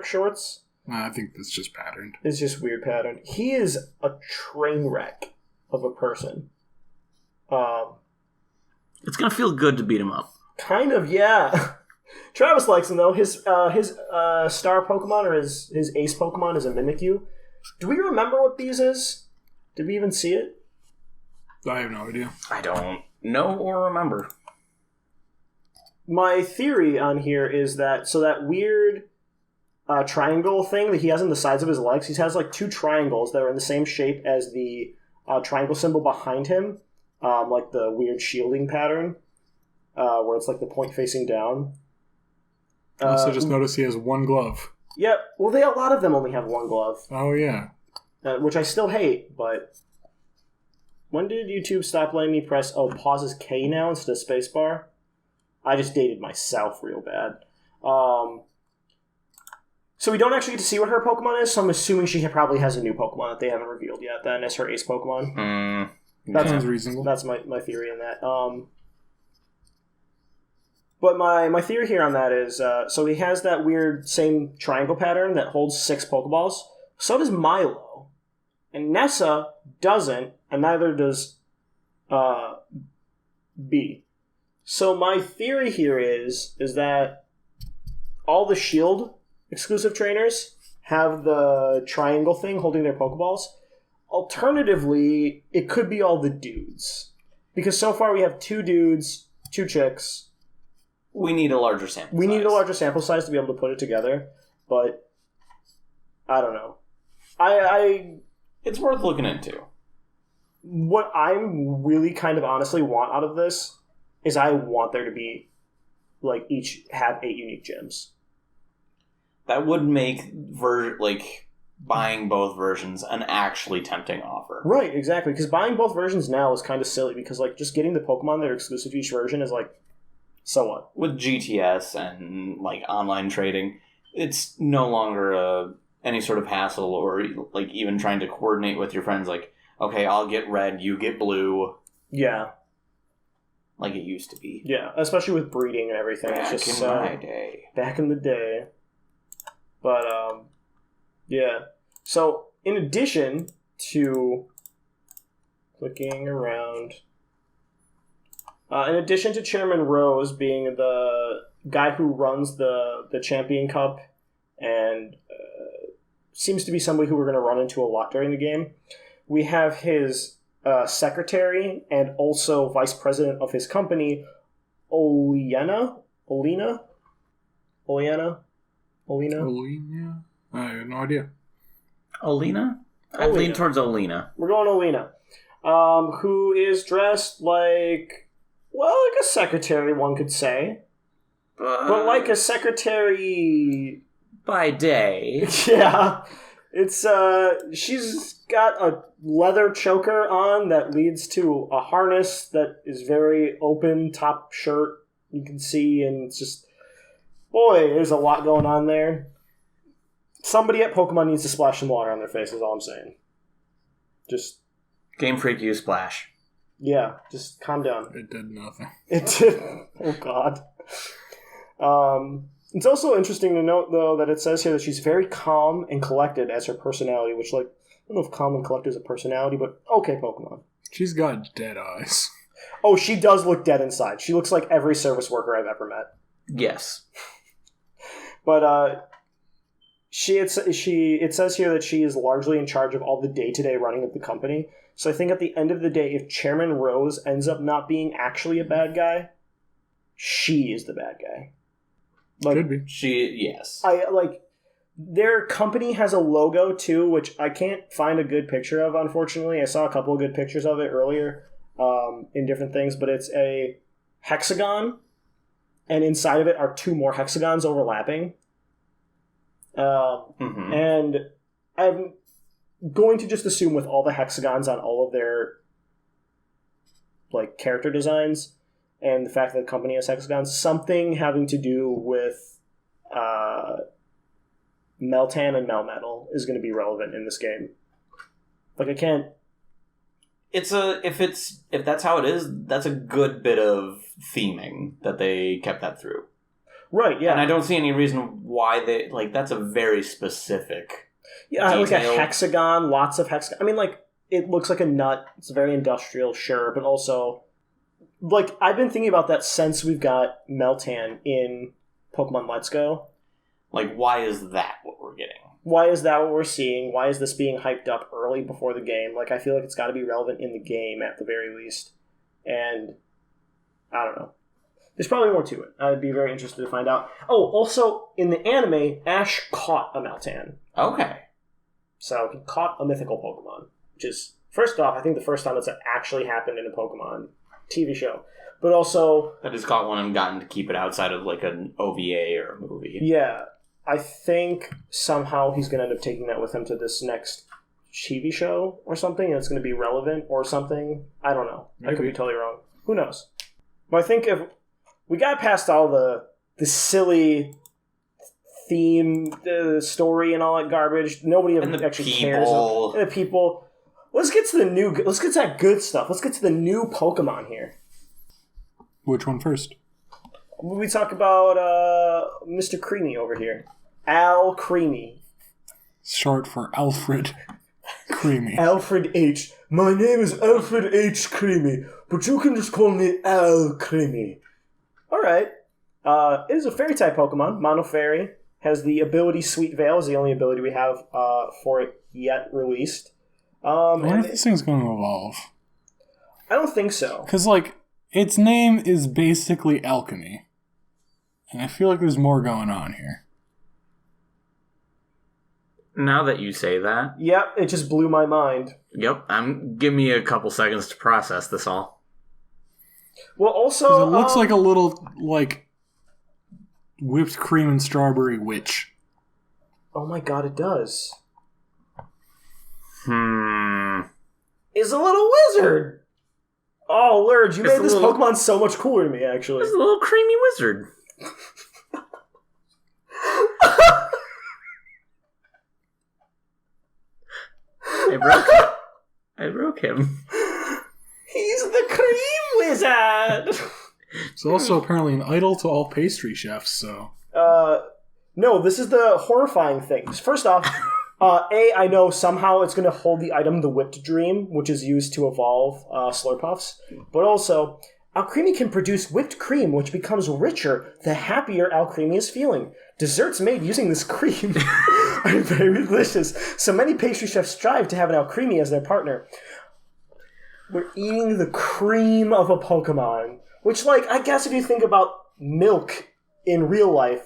shorts. I think that's just patterned. It's just weird pattern. He is a train wreck. of a person. It's gonna feel good to beat him up. Kind of, yeah. Travis likes him though. His star Pokemon or his ace Pokemon is a Mimikyu. Do we remember what these is? Did we even see it? I have no idea. I don't know or remember. My theory on here is that that weird triangle thing that he has on the sides of his legs, he has like two triangles that are in the same shape as the triangle symbol behind him, like the weird shielding pattern, where it's like the point facing down. I also just noticed he has one glove. Yep. Well, a lot of them only have one glove. Oh, yeah. Which I still hate, but... When did YouTube stop letting me press, pauses K now instead of spacebar? I just dated myself real bad. So we don't actually get to see what her Pokemon is, so I'm assuming she probably has a new Pokemon that they haven't revealed yet, then, as her ace Pokemon. That sounds reasonable. That's my theory on that. But my theory here on that is, so he has that weird same triangle pattern that holds 6 Pokeballs. So does Milo. And Nessa doesn't, and neither does B. So my theory here is that all the Shield exclusive trainers have the triangle thing holding their Pokeballs. Alternatively, it could be all the dudes. Because so far we have 2 dudes, 2 chicks. We need a larger sample size. We need a larger sample size to be able to put it together, but I don't know. It's worth looking into. What I really kind of honestly want out of this is I want there to be, like, each have 8 unique gyms. That would make buying both versions an actually tempting offer. Right, exactly. Because buying both versions now is kind of silly because, like, just getting the Pokemon that are exclusive to each version is, like, so what? With GTS and, like, online trading, it's no longer any sort of hassle or, like, even trying to coordinate with your friends. Like, okay, I'll get red, you get blue. Yeah. Like it used to be. Yeah, especially with breeding and everything. Back it's just in my day. Back in the day. But, yeah. So, in addition to clicking around... in addition to Chairman Rose being the guy who runs the Champion Cup and seems to be somebody who we're going to run into a lot during the game, we have his secretary and also vice president of his company, Olena? I have no idea. Olena? I'd lean towards Olena. We're going Olena. Who is dressed like... Well, like a secretary, one could say. But like a secretary... By day. Yeah. It's, she's got a leather choker on that leads to a harness that is very open, top shirt, you can see, and it's just... Boy, there's a lot going on there. Somebody at Pokemon needs to splash some water on their face, is all I'm saying. Just... Game Freak, you splash. Yeah, just calm down. It did nothing. It did. Oh, God. It's also interesting to note, though, that it says here that she's very calm and collected as her personality, which, like, I don't know if calm and collected is a personality, but okay, Pokemon. She's got dead eyes. Oh, she does look dead inside. She looks like every service worker I've ever met. Yes. But, it says here that she is largely in charge of all the day-to-day running of the company. So I think at the end of the day, if Chairman Rose ends up not being actually a bad guy, she is the bad guy. Like, could be. Yes. Their company has a logo too, which I can't find a good picture of, unfortunately. I saw a couple of good pictures of it earlier in different things, but it's a hexagon, and inside of it are 2 more hexagons overlapping. And I'm going to just assume with all the hexagons on all of their like character designs and the fact that the company has hexagons, something having to do with Meltan and Melmetal is going to be relevant in this game. Like, I can't... If that's how it is, that's a good bit of theming that they kept that through. Right, yeah. And I don't see any reason why they... Like, that's a very specific Yeah, detail. like a hexagon, lots of hexagons. I mean, like, it looks like a nut. It's very industrial, sure, but also, like, I've been thinking about that since we've got Meltan in Pokemon Let's Go. Like, why is that what we're getting? Why is that what we're seeing? Why is this being hyped up early before the game? Like, I feel like it's got to be relevant in the game at the very least. And I don't know. There's probably more to it. I'd be very interested to find out. Oh, also, in the anime, Ash caught a Meltan. Okay. So, he caught a mythical Pokemon. Which is, first off, I think the first time that's actually happened in a Pokemon TV show. But also... That has caught one and gotten to keep it outside of, like, an OVA or a movie. Yeah. I think somehow he's going to end up taking that with him to this next TV show or something, and it's going to be relevant or something. I don't know. Maybe. I could be totally wrong. Who knows? But I think if we got past all the the theme, the story, and all that garbage. Nobody actually cares. And the people. Let's get to the new. Let's get to that good stuff. Let's get to the new Pokemon here. Which one first? We talk about Mr. Creamy over here. Al Creamy. Short for Alfred Creamy. Alfred H. My name is Alfred H. Creamy, but you can just call me Al Creamy. Alright. It is a fairy-type Pokemon. Mono Fairy. Has the ability Sweet Veil. Is the only ability we have for it yet released. I wonder if this thing's going to evolve. I don't think so. Because, like, its name is basically alchemy. And I feel like there's more going on here. Now that you say that... Yep, it just blew my mind. Yep, give me a couple seconds to process this all. Well, also... It looks like a little, like, whipped cream and strawberry witch. Oh my god, it does. Is a little wizard! Oh, Lurge, you made this Pokemon so much cooler to me, actually. It's a little creamy wizard. I broke him. He's the cream wizard! It's also apparently an idol to all pastry chefs, so... No, this is the horrifying thing. First off, I know somehow it's going to hold the item, the Whipped Dream, which is used to evolve Slurpuffs. But also, Alcremie can produce whipped cream, which becomes richer the happier Alcremie is feeling. Desserts made using this cream are very delicious. So many pastry chefs strive to have an Alcremie as their partner. We're eating the cream of a Pokemon. Which, like, I guess if you think about milk in real life,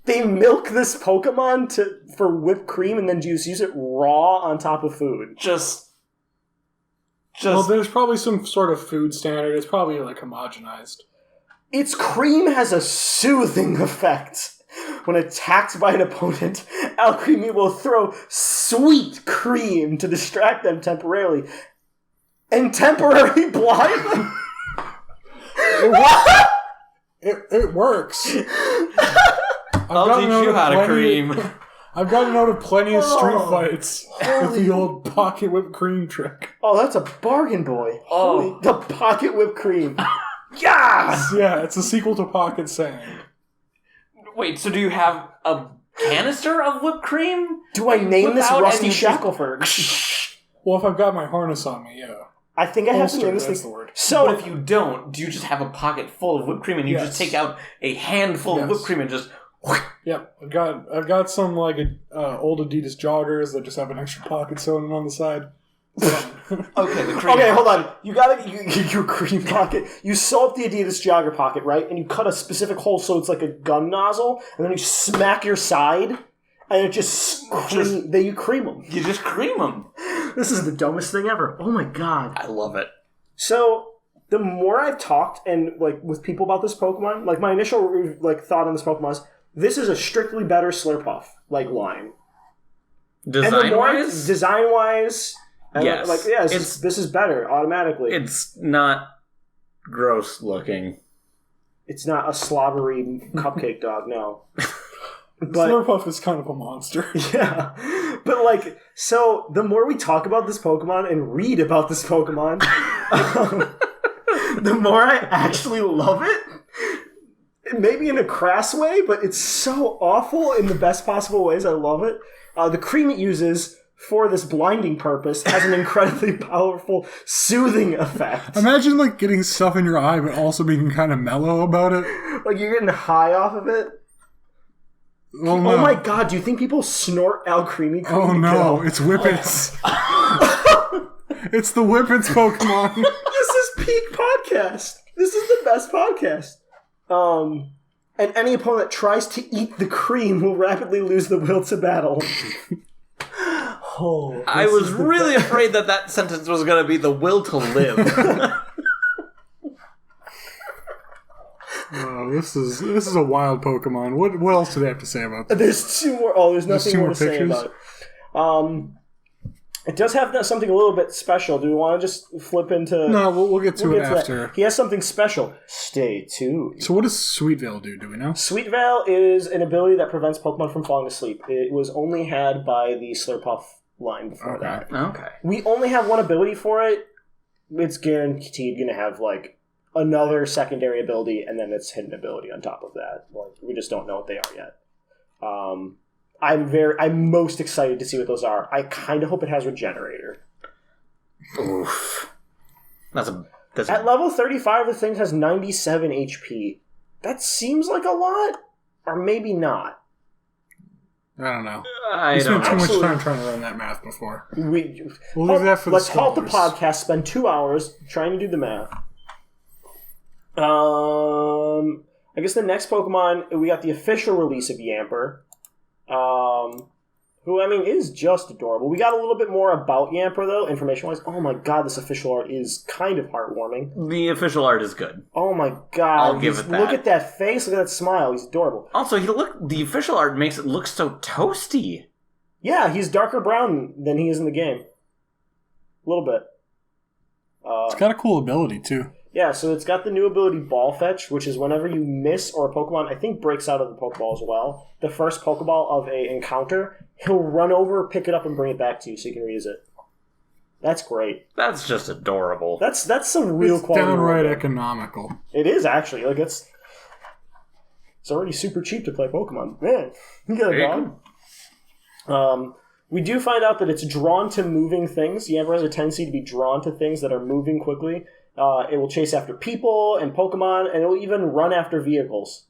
they milk this Pokemon for whipped cream and then just use it raw on top of food. Just well, there's probably some sort of food standard. It's probably, like, homogenized. Its cream has a soothing effect. When attacked by an opponent, Alcremie will throw sweet cream to distract them temporarily. And temporarily blind them. It works. I'll teach you how to cream. I've gotten out of plenty of street fights with the old pocket whipped cream trick. Oh, that's a bargain, boy. Oh, the pocket whipped cream. Yes! Yeah, it's a sequel to Pocket Sand. Wait, so do you have a canister of whipped cream? Do I name this Rusty Shackleford? Well, if I've got my harness on me, yeah. I think I have to name this thing. The word. So, but if you don't, do you just have a pocket full of whipped cream and you just take out a handful of whipped cream and just... Yep, I've got some like old Adidas joggers that just have an extra pocket sewn in on the side. Okay, the cream. Okay, hold on. You got your cream pocket. You sew up the Adidas jogger pocket, right? And you cut a specific hole so it's like a gun nozzle, and then you smack your side, and it then you cream them. You just cream them. This is the dumbest thing ever. Oh my god. I love it. So, the more I've talked and like with people about this Pokemon, like my initial like thought on this Pokemon is this is a strictly better Slurpuff like line. Design-wise? Design-wise, yes. Like this is better automatically. It's not gross looking. It's not a slobbery cupcake dog, no. But Slurpuff is kind of a monster. Yeah. But, like, so the more we talk about this Pokemon and read about this Pokemon, the more I actually love it. Maybe in a crass way, but it's so awful in the best possible ways. I love it. The cream it uses for this blinding purpose has an incredibly powerful soothing effect. Imagine like getting stuff in your eye, but also being kind of mellow about it. Like you're getting high off of it. Oh, no. Oh my god! Do you think people snort Al Creamy cream? Oh no! It's Whippets. It's the Whippets Pokemon. This is peak podcast. This is the best podcast. And any opponent that tries to eat the cream will rapidly lose the will to battle. I was really afraid that sentence was going to be the will to live. Oh, this is a wild Pokemon. What else do they have to say about this? There's two more. Oh, there's nothing more to say about it. It does have something a little bit special. Do we want to just flip into... No, we'll get to it after. He has something special. Stay tuned. So what does Sweet Veil do? Do we know? Sweet Veil is an ability that prevents Pokemon from falling asleep. It was only had by the Slurpuff line before that. Okay. We only have one ability for it. It's guaranteed going to have, like, another secondary ability, and then its hidden ability on top of that. Like, we just don't know what they are yet. I'm most excited to see what those are. I kind of hope it has Regenerator. Oof. At level 35, the thing has 97 HP. That seems like a lot, or maybe not. I don't know. We spent too much time trying to run that math before. We'll leave that for Let's the halt the podcast, spend 2 hours trying to do the math. I guess the next Pokemon, we got the official release of Yamper. Who, I mean, is just adorable. We got a little bit more about Yamper, though, information-wise. Oh my god, this official art is kind of heartwarming. The official art is good. Oh my god. I'll give it that. Look at that face, look at that smile, he's adorable. Also, the official art makes it look so toasty. Yeah, he's darker brown than he is in the game. A little bit. It's got a cool ability, too. Yeah, so it's got the new ability Ball Fetch, which is whenever you miss or a Pokemon, I think, breaks out of the Pokeball as well, the first Pokeball of a encounter, he'll run over, pick it up, and bring it back to you so you can reuse it. That's great. That's just adorable. That's some real it's quality. Downright economical. It is, actually. Like, it's already super cheap to play Pokemon. Man, you got a dog. We do find out that it's drawn to moving things. Yamper has a tendency to be drawn to things that are moving quickly. It will chase after people and Pokemon, and it will even run after vehicles.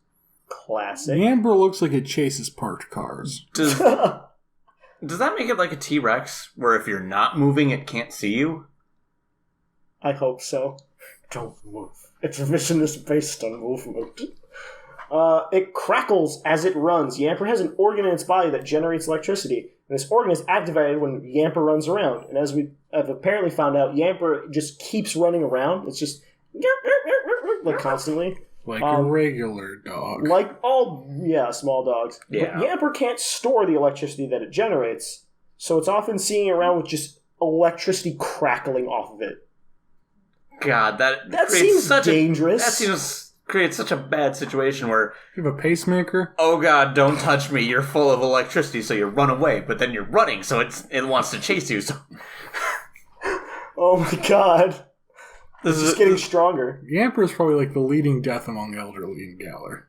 Classic. Yamper looks like it chases parked cars. Does that make it like a T-Rex, where if you're not moving, it can't see you? I hope so. Don't move. Its mission is based on movement. It crackles as it runs. Yamper has an organ in its body that generates electricity, and this organ is activated when Yamper runs around. And as we have apparently found out, Yamper just keeps running around. It's just like constantly. Like a regular dog. Like all, small dogs. Yeah. But Yamper can't store the electricity that it generates, so it's often seeing around with just electricity crackling off of it. God, that seems dangerous. Creates such a bad situation where You have a pacemaker? oh god, don't touch me, you're full of electricity, so you run away, but then you're running, so it wants to chase you, so Oh my god. this It's getting stronger. Yamper is probably like the leading death among elderly in Galar.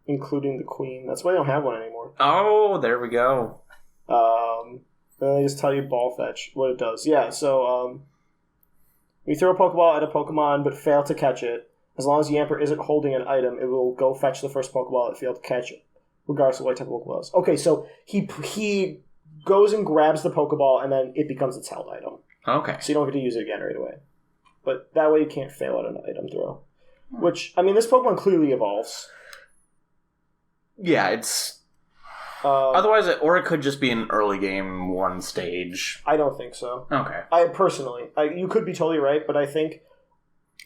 Including the queen. That's why I don't have one anymore. Oh, there we go. Then I just tell you Ball Fetch, what it does. Yeah, so we throw a Pokeball at a Pokemon but fail to catch it. As long as Yamper isn't holding an item, it will go fetch the first Pokeball that failed to catch it, regardless of what type of Pokeball it is. Okay, so he goes and grabs the Pokeball, and then it becomes its held item. Okay. So you don't get to use it again right away. But that way you can't fail at an item throw. Which, I mean, this Pokemon clearly evolves. Yeah, it's... Otherwise, it could just be an early game one stage. I don't think so. Okay. You could be totally right, but I think...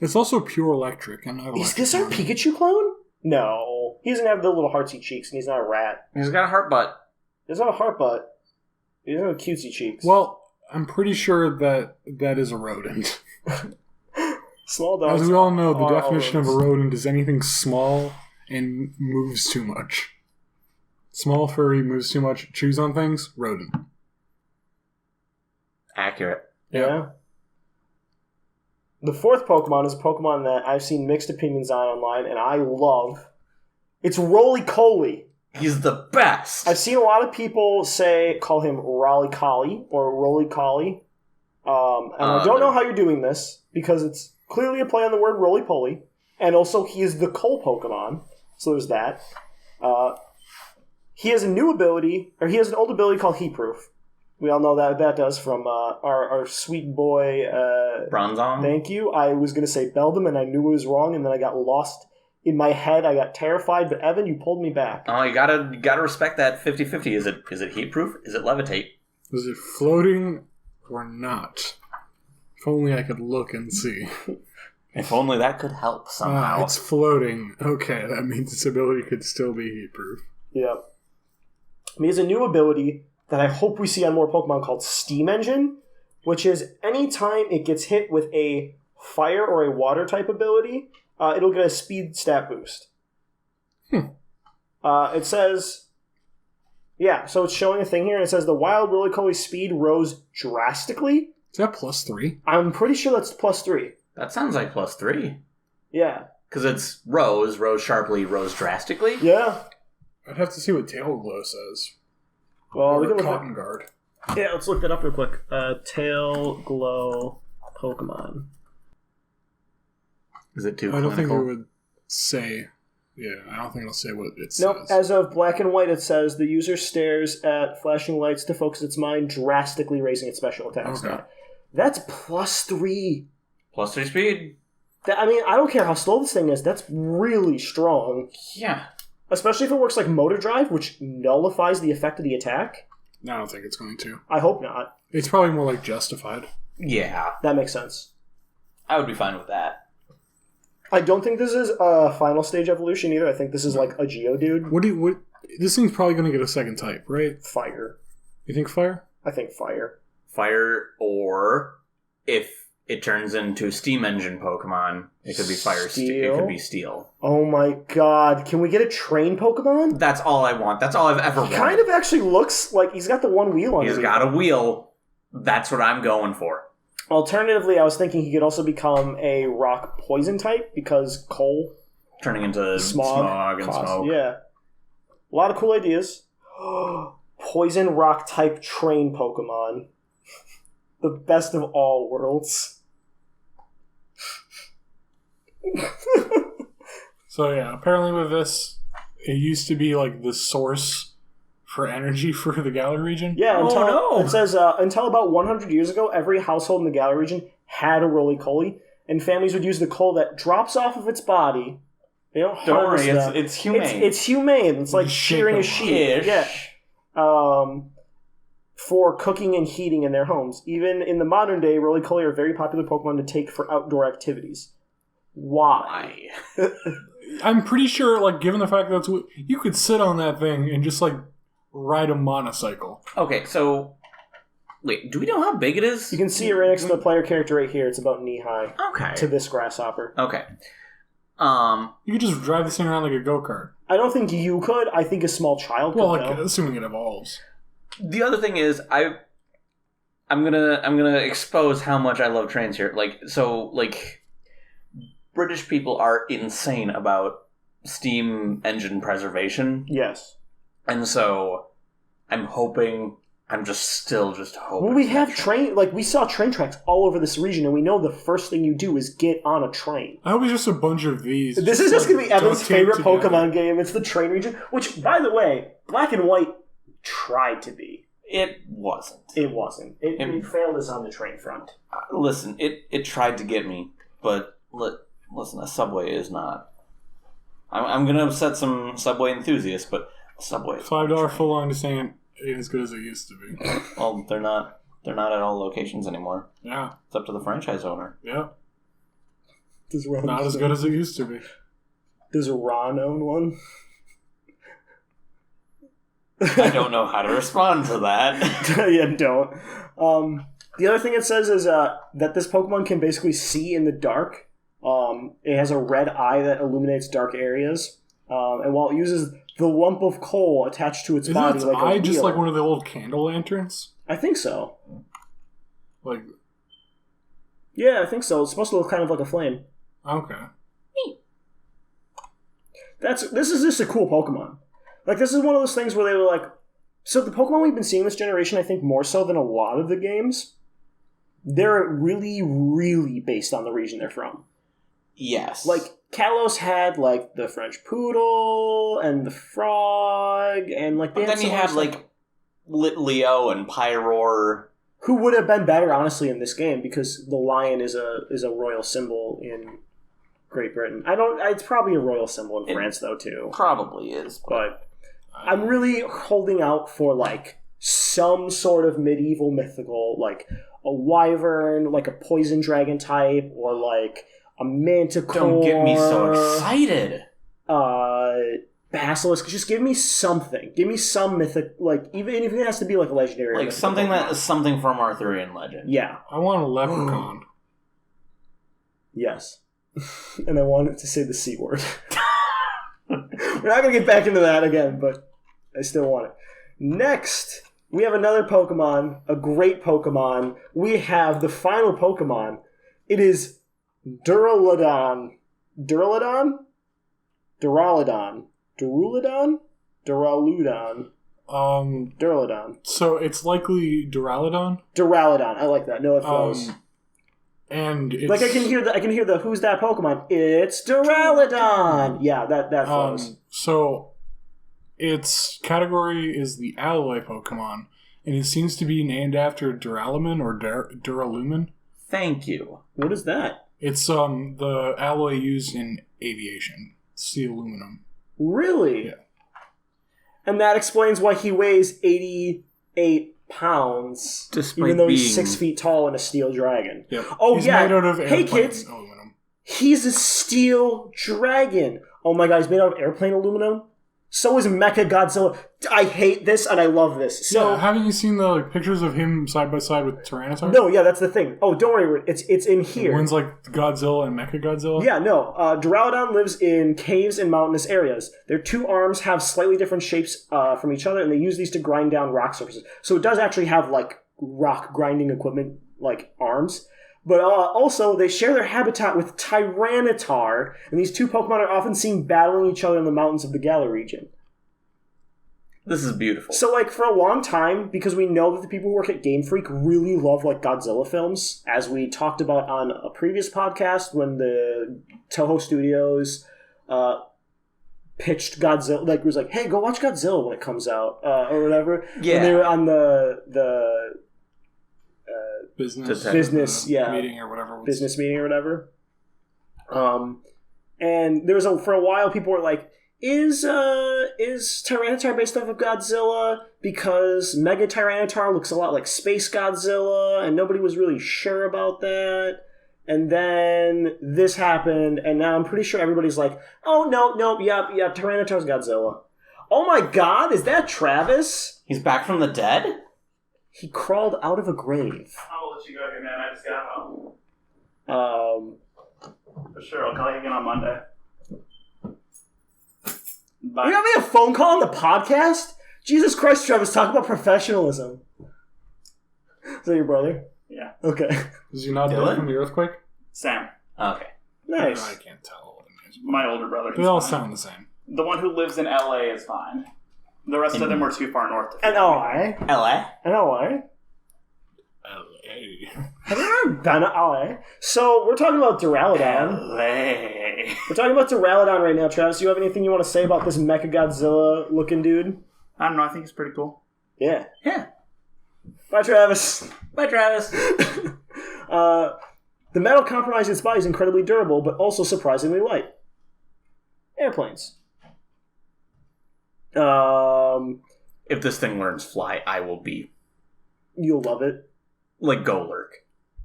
It's also pure electric. And not Is this our Pikachu clone? No. He doesn't have the little heartsy cheeks, and he's not a rat. He's got a heart butt. He doesn't have a heart butt. He doesn't have cutesy cheeks. Well, I'm pretty sure that is a rodent. Small dogs. As we all know, the are definition of a rodent is anything small and moves too much. Small, furry, moves too much, chews on things, rodent. Accurate. Yeah. The fourth Pokemon is a Pokemon that I've seen mixed opinions on online, and I love. It's Roly-Coly. He's the best. I've seen a lot of people call him Rolly Collie or Roly Collie. And I don't know how you're doing this, because it's clearly a play on the word roly poly. And also, he is the coal Pokemon. So there's that. He has a new ability, or he has an old ability called Heat Proof. We all know that does from our sweet boy... Bronzong? Thank you. I was going to say Beldum, and I knew it was wrong, and then I got lost in my head. I got terrified, but Evan, you pulled me back. Oh, you gotta respect that 50-50. Is it heat proof? Is it levitate? Is it floating or not? If only I could look and see. If only that could help somehow. It's floating. Okay, that means its ability could still be heat proof. Yep. He has a new ability that I hope we see on more Pokemon called Steam Engine, which is anytime it gets hit with a fire or a water type ability, it'll get a speed stat boost. It says... Yeah, so it's showing a thing here, and it says the wild Roly-Poly speed rose drastically. Is that +3? I'm pretty sure that's +3. That sounds like +3. Yeah. Because it's rose sharply, rose drastically. Yeah. I'd have to see what Tail Glow says. Well, we Or can look Cotton Guard. Yeah, let's look that up real quick. Tail Glow Pokemon. Is it too I don't think clinical? it would say... Yeah, I don't think it'll say what it Nope, says. as of Black and White, it says the user stares at flashing lights to focus its mind, drastically raising its special attack stat. That's +3. +3 speed. I mean, I don't care how slow this thing is. That's really strong. Yeah. Especially if it works like Motor Drive, which nullifies the effect of the attack. No, I don't think it's going to. I hope not. It's probably more like Justified. Yeah. That makes sense. I would be fine with that. I don't think this is a final stage evolution either. I think this is like a Geodude. What? This thing's probably going to get a second type, right? Fire. You think Fire? I think fire. Fire, or if it turns into Steam Engine Pokemon, it could be Fire. Steel? It could be Steel. Oh my god. Can we get a train Pokemon? That's all I want. That's all I've ever wanted. Kind of actually looks like he's got the one wheel on He's it. got a wheel. That's what I'm going for. Alternatively, I was thinking he could also become a rock poison type because coal, Turning into smog and smoke. Yeah. A lot of cool ideas. Poison rock type train Pokemon. The best of all worlds. So yeah, apparently with this, it used to be like the source for energy for the Galar region. Yeah, no. It says, until about 100 years ago, every household in the Galar region had a roly-poly, and families would use the coal that drops off of its body. They don't harvest worry, that. it's humane. It's humane. It's like shearing a sheep. Ish. Yeah. For cooking and heating in their homes. Even in the modern day, roly-poly are very popular Pokemon to take for outdoor activities. Why? I'm pretty sure, like, given the fact that that's what, you could sit on that thing and just like ride a monocycle. Okay, so wait, do we know how big it is? You can see it right next to the player character right here. It's about knee-high Okay. to this grasshopper. Okay. You could just drive this thing around like a go-kart. I don't think you could. I think a small child could. Well, like, though. assuming it evolves. The other thing is I'm gonna expose how much I love trains here. British people are insane about steam engine preservation. Yes. And so I'm hoping. I'm still hoping. Well, we have we saw train tracks all over this region, and we know the first thing you do is get on a train. I hope it's just a bunch of these. This is just going to be Evan's duct taped favorite together. Pokemon game. It's the train region, which, by the way, Black and White tried to be. It wasn't. It wasn't. It failed us on the train front. Listen, it tried to get me, but listen, a Subway is not. I'm going to upset some Subway enthusiasts, but a Subway is $5 full line to saying ain't as good as it used to be. Well, they're not at all locations anymore. Yeah. It's up to the franchise owner. Yeah. Does Ron Not as good as it used to be. Does Ron own one? I don't know how to respond to that. Yeah, don't. The other thing it says is that this Pokemon can basically see in the dark. It has a red eye that illuminates dark areas. And while it uses the lump of coal attached to its body Isn't its like a eye wheel, just like one of the old candle lanterns? I think so. Like, Yeah, I think so. It's supposed to look kind of like a flame. okay. This is just a cool Pokemon. Like, this is one of those things where they were like... So the Pokemon we've been seeing this generation, I think more so than a lot of the games, they're really, really based on the region they're from. Yes. Like, Kalos had, like, the French Poodle and the Frog, and, like... But then you had, like, Leo and Pyroar... Who would have been better, honestly, in this game, because the lion is a royal symbol in Great Britain. It's probably a royal symbol in France, though, too. Probably is. But I'm really holding out for, like, some sort of medieval mythical, like, a wyvern, like a poison dragon type, or, like, a manticore. Don't get me so excited. Basilisk. Just give me something. Give me some mythic, like, even if it has to be, like, legendary. Like, something that is something from Arthurian legend. Yeah. I want a leprechaun. Yes. And I wanted to say the C word. We're not going to get back into that again, but I still want it. Next, we have another Pokemon, a great Pokemon. We have the final Pokemon. It is Duraludon. Duraludon? Duraludon. Duraludon? Duraludon. Duraludon. So it's likely Duraludon? Duraludon. I like that. No, it flows. And it's... Like, I can hear the who's that Pokemon? It's Duraludon! Yeah, that flows. So its category is the alloy Pokemon, and it seems to be named after Duralumin or Duralumin. Thank you. What is that? It's the alloy used in aviation. It's the aluminum. Really? Yeah. And that explains why he weighs 88 pounds, Despite even though he's being- 6 feet tall and a steel dragon. Yep. Oh, He's yeah. made out of Hey, airplane kids. aluminum. He's a steel dragon. Oh my god, he's made out of airplane aluminum? So is Mecha Godzilla. I hate this and I love this. So Yeah, haven't you seen the pictures of him side by side with Tyranitar? no, yeah, that's the thing. Oh, don't worry, it's in here. One's like Godzilla and Mecha Godzilla. Yeah, no. Duraludon lives in caves and mountainous areas. Their two arms have slightly different shapes from each other, and they use these to grind down rock surfaces. So it does actually have, like, rock grinding equipment, like arms. But also, they share their habitat with Tyranitar, and these two Pokemon are often seen battling each other in the mountains of the Galar region. This is beautiful. So, like, for a long time, because we know that the people who work at Game Freak really love, like, Godzilla films, as we talked about on a previous podcast when the Toho Studios pitched Godzilla, like, it was like, hey, go watch Godzilla when it comes out, or whatever. Yeah. When they were on the Business meeting or whatever. business meeting or whatever. And there was for a while people were like, is Tyranitar based off of Godzilla? Because Mega Tyranitar looks a lot like Space Godzilla, and nobody was really sure about that. And then this happened, and now I'm pretty sure everybody's like, oh, no, yep, Tyranitar's Godzilla. Oh my god, is that Travis? He's back from the dead? He crawled out of a grave. I'll let you go here, man. I just got home. For sure, I'll call you again on Monday. Bye. You got me a phone call on the podcast? Jesus Christ, Travis, talk about professionalism. Is that your brother? Yeah. Okay. Is he not Dylan? dead from the earthquake? Sam, Okay. Nice. I can't tell. my older brother. They he's all fine. sound the same. The one who lives in LA is fine. The rest of them were too far north. To And LA. LA? And LA. L.A. Have you ever been to LA? So, we're talking about Duraludon. LA. We're talking about Duraludon right now, Travis. Do you have anything you want to say about this Mecha Godzilla looking dude? I don't know. I think it's pretty cool. Yeah. Yeah. Bye, Travis. Bye, Travis. The metal compromising its body is incredibly durable, but also surprisingly light. Airplanes. If this thing learns fly, I will be You'll love it. like Golurk.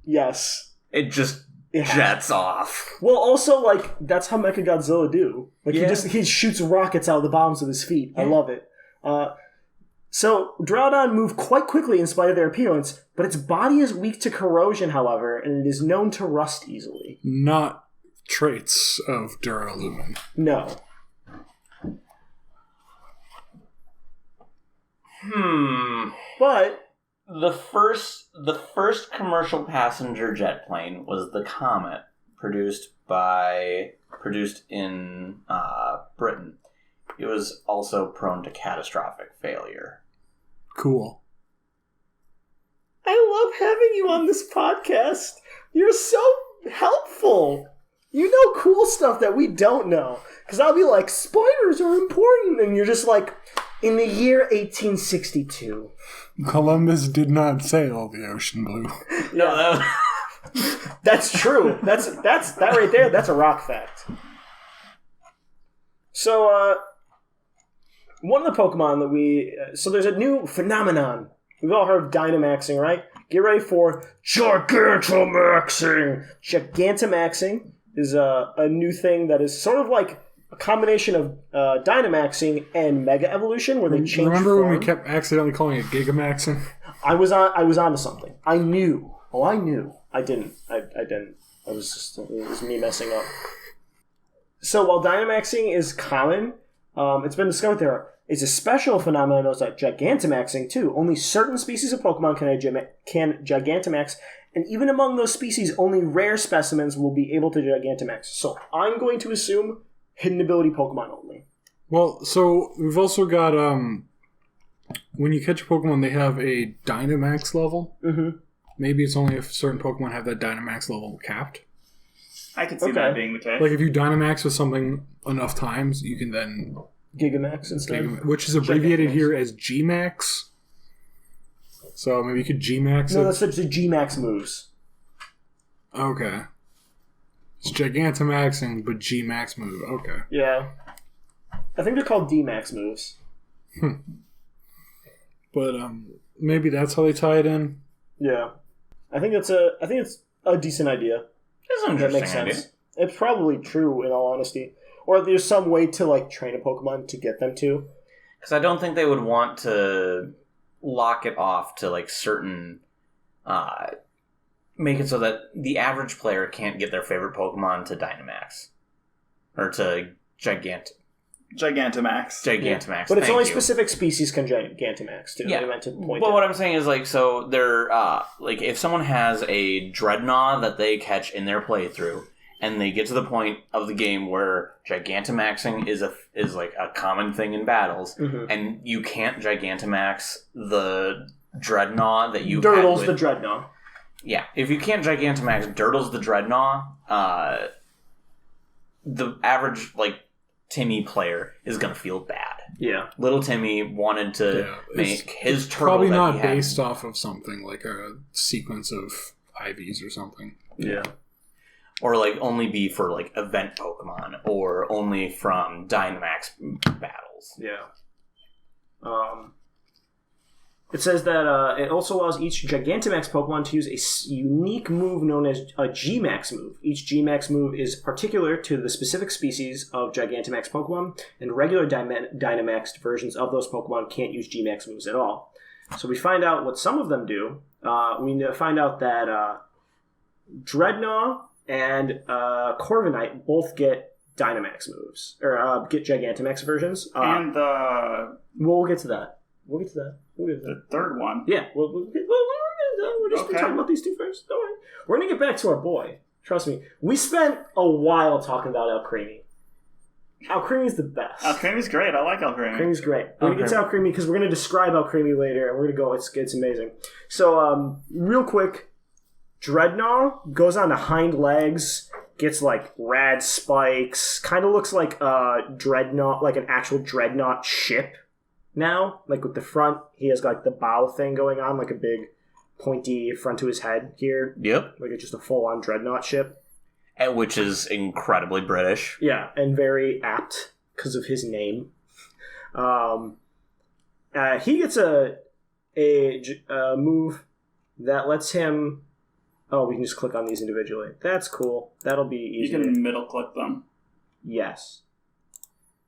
Yes. It just It has- jets off. Well, also, like, that's how Mechagodzilla do. Like, Yeah. he shoots rockets out of the bottoms of his feet. I Yeah. love it. So, Duraludon move quite quickly in spite of their appearance, but its body is weak to corrosion, however, and it is known to rust easily. Not traits of Duralumin. No. But The first commercial passenger jet plane was the Comet, produced in Britain. it was also prone to catastrophic failure. Cool. I love having you on this podcast. You're so helpful. You know cool stuff that we don't know. Because I'll be like, spiders are important. And you're just like, in the year 1862. Columbus did not sail the ocean blue. No, That's true. That's that right there. That's a rock fact. So, one of the Pokemon that so there's a new phenomenon. We've all heard of Dynamaxing, right? Get ready for Gigantamaxing. Gigantamaxing is a new thing that is sort of like a combination of Dynamaxing and Mega Evolution, where they change Remember form. when we kept accidentally calling it Gigamaxing? I was onto something. I knew. Oh, I knew. I didn't. I didn't. It was me messing up. So while Dynamaxing is common, it's been discovered there is a special phenomenon known as Gigantamaxing too. Only certain species of Pokemon can Gigantamax, and even among those species, only rare specimens will be able to Gigantamax. So I'm going to assume hidden ability Pokemon only. Well, so we've also got when you catch a Pokemon, they have a Dynamax level. Mm-hmm. Maybe it's only if certain Pokemon have that Dynamax level capped. I could see that being the case. Like if you Dynamax with something enough times, you can then Gigamax instead. which is abbreviated here as Gmax. So maybe you could Gmax No, it. that's the Gmax moves. Okay. It's Gigantamaxing, but Gmax move. Okay. Yeah. I think they're called D-Max moves. But maybe that's how they tie it in. Yeah. I think it's a decent idea. That's an That interesting makes idea. sense. It's probably true, in all honesty. Or there's some way to like train a Pokemon to get them to. Because I don't think they would want to lock it off to like certain, make it so that the average player can't get their favorite Pokemon to Dynamax or to Gigantamax. Gigantamax. But it's Thank only you. specific species can Gigantamax too. Yeah. They meant to point But out. what I'm saying is like, so they're like if someone has a Dreadnought that they catch in their playthrough, and they get to the point of the game where Gigantamaxing is like a common thing in battles, and you can't Gigantamax the Dreadnought that you Dirtle's had the with, Dreadnought. yeah. If you can't Gigantamax Dirtle's the Dreadnought, the average like Timmy player is gonna feel bad. Yeah. Little Timmy wanted to make his turtle Probably that not he had. based off of something like a sequence of IVs or something. Yeah. Or like only be for like event Pokemon, or only from Dynamax battles. Yeah. It says that it also allows each Gigantamax Pokemon to use a unique move known as a Gmax move. Each Gmax move is particular to the specific species of Gigantamax Pokemon, and regular Dynamaxed versions of those Pokemon can't use Gmax moves at all. So we find out what some of them do. We find out that Dreadnought and Corviknight both get Dynamax moves, or get Gigantamax versions. And the We'll get to that. the third one. Yeah, we're just Okay. talking about these two first. Don't worry. We're going to get back to our boy. Trust me. We spent a while talking about Alcremie. Alcremie's the best. Alcremie's great. I like Alcremie. Alcremie's great. We're going to get to Alcremie because we're going to describe Alcremie later, and we're going to go, it's amazing. So, real quick, Dreadnought goes on the hind legs, gets like rad spikes, kind of looks like a Dreadnought, like an actual Dreadnought ship now. Like with the front, he has like the bow thing going on, like a big pointy front to his head here. Yep. Like it's just a full-on Dreadnought ship. Which is incredibly British. Yeah, and very apt because of his name. He gets a move that lets him... Oh, we can just click on these individually. That's cool. That'll be easy. You can middle click them. Yes.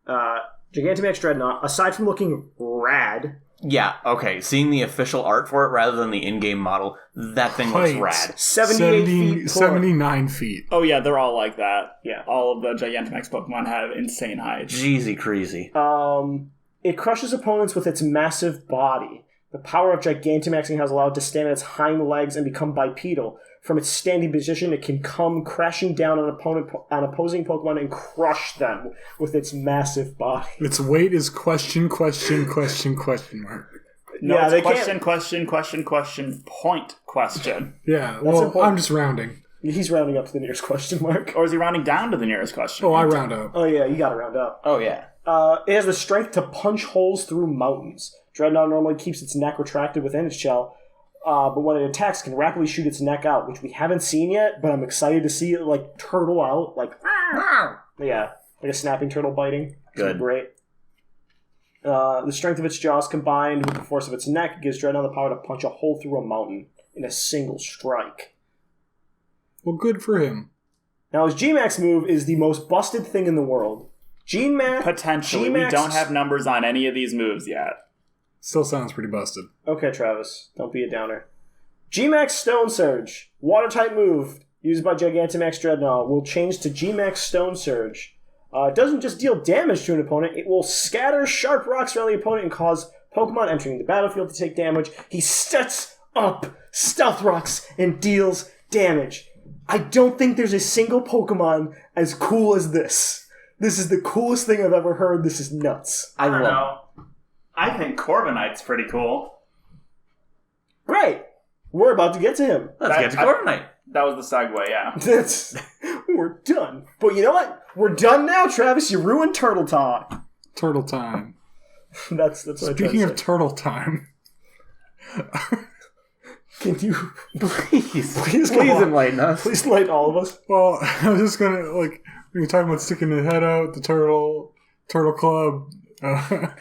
Gigantamax Dreadnought, aside from looking rad... Yeah, okay. Seeing the official art for it rather than the in-game model, that thing looks rad. 78 feet tall. 79 feet. Oh yeah, they're all like that. Yeah. All of the Gigantamax Pokemon have insane height. Jeezy crazy. It crushes opponents with its massive body. The power of Gigantamaxing has allowed it to stand on its hind legs and become bipedal. From its standing position, it can come crashing down on opposing Pokemon and crush them with its massive body. Its weight is question mark. No, Yeah, it's they question, point question. Yeah, well, important. I'm just rounding. He's rounding up to the nearest question mark. Or is he rounding down to the nearest question? Oh, I round up. Oh yeah, you gotta round up. Oh, yeah. It has the strength to punch holes through mountains. Dreadnought normally keeps its neck retracted within its shell, but when it attacks, it can rapidly shoot its neck out, which we haven't seen yet, but I'm excited to see it, like, turtle out. Like, yeah, like a snapping turtle biting. Good. Great. The strength of its jaws combined with the force of its neck gives Dreadnought the power to punch a hole through a mountain in a single strike. Well, good for him. Now, his G-Max move is the most busted thing in the world. G-Max... Potentially. G-Max, We don't have numbers on any of these moves yet. Still sounds pretty busted. Okay, Travis. Don't be a downer. G-Max Stone Surge. Water-type move used by Gigantamax Dreadnought will change to G-Max Stone Surge. It doesn't just deal damage to an opponent, it will scatter sharp rocks around the opponent and cause Pokemon entering the battlefield to take damage. He sets up Stealth Rocks and deals damage. I don't think there's a single Pokemon as cool as this. This is the coolest thing I've ever heard. This is nuts. I don't know. I think Corviknight's pretty cool. Great. We're about to get to him. Let's get to Corviknight. That was the segue, yeah. We're done. But you know what? We're done now, Travis. You ruined Turtle Talk. Turtle time. That's what I tried Speaking to of say. turtle time, Can you Please go on. enlighten us. Please enlighten all of us. well, I was just gonna like when you're talking about sticking the head out, the turtle club. The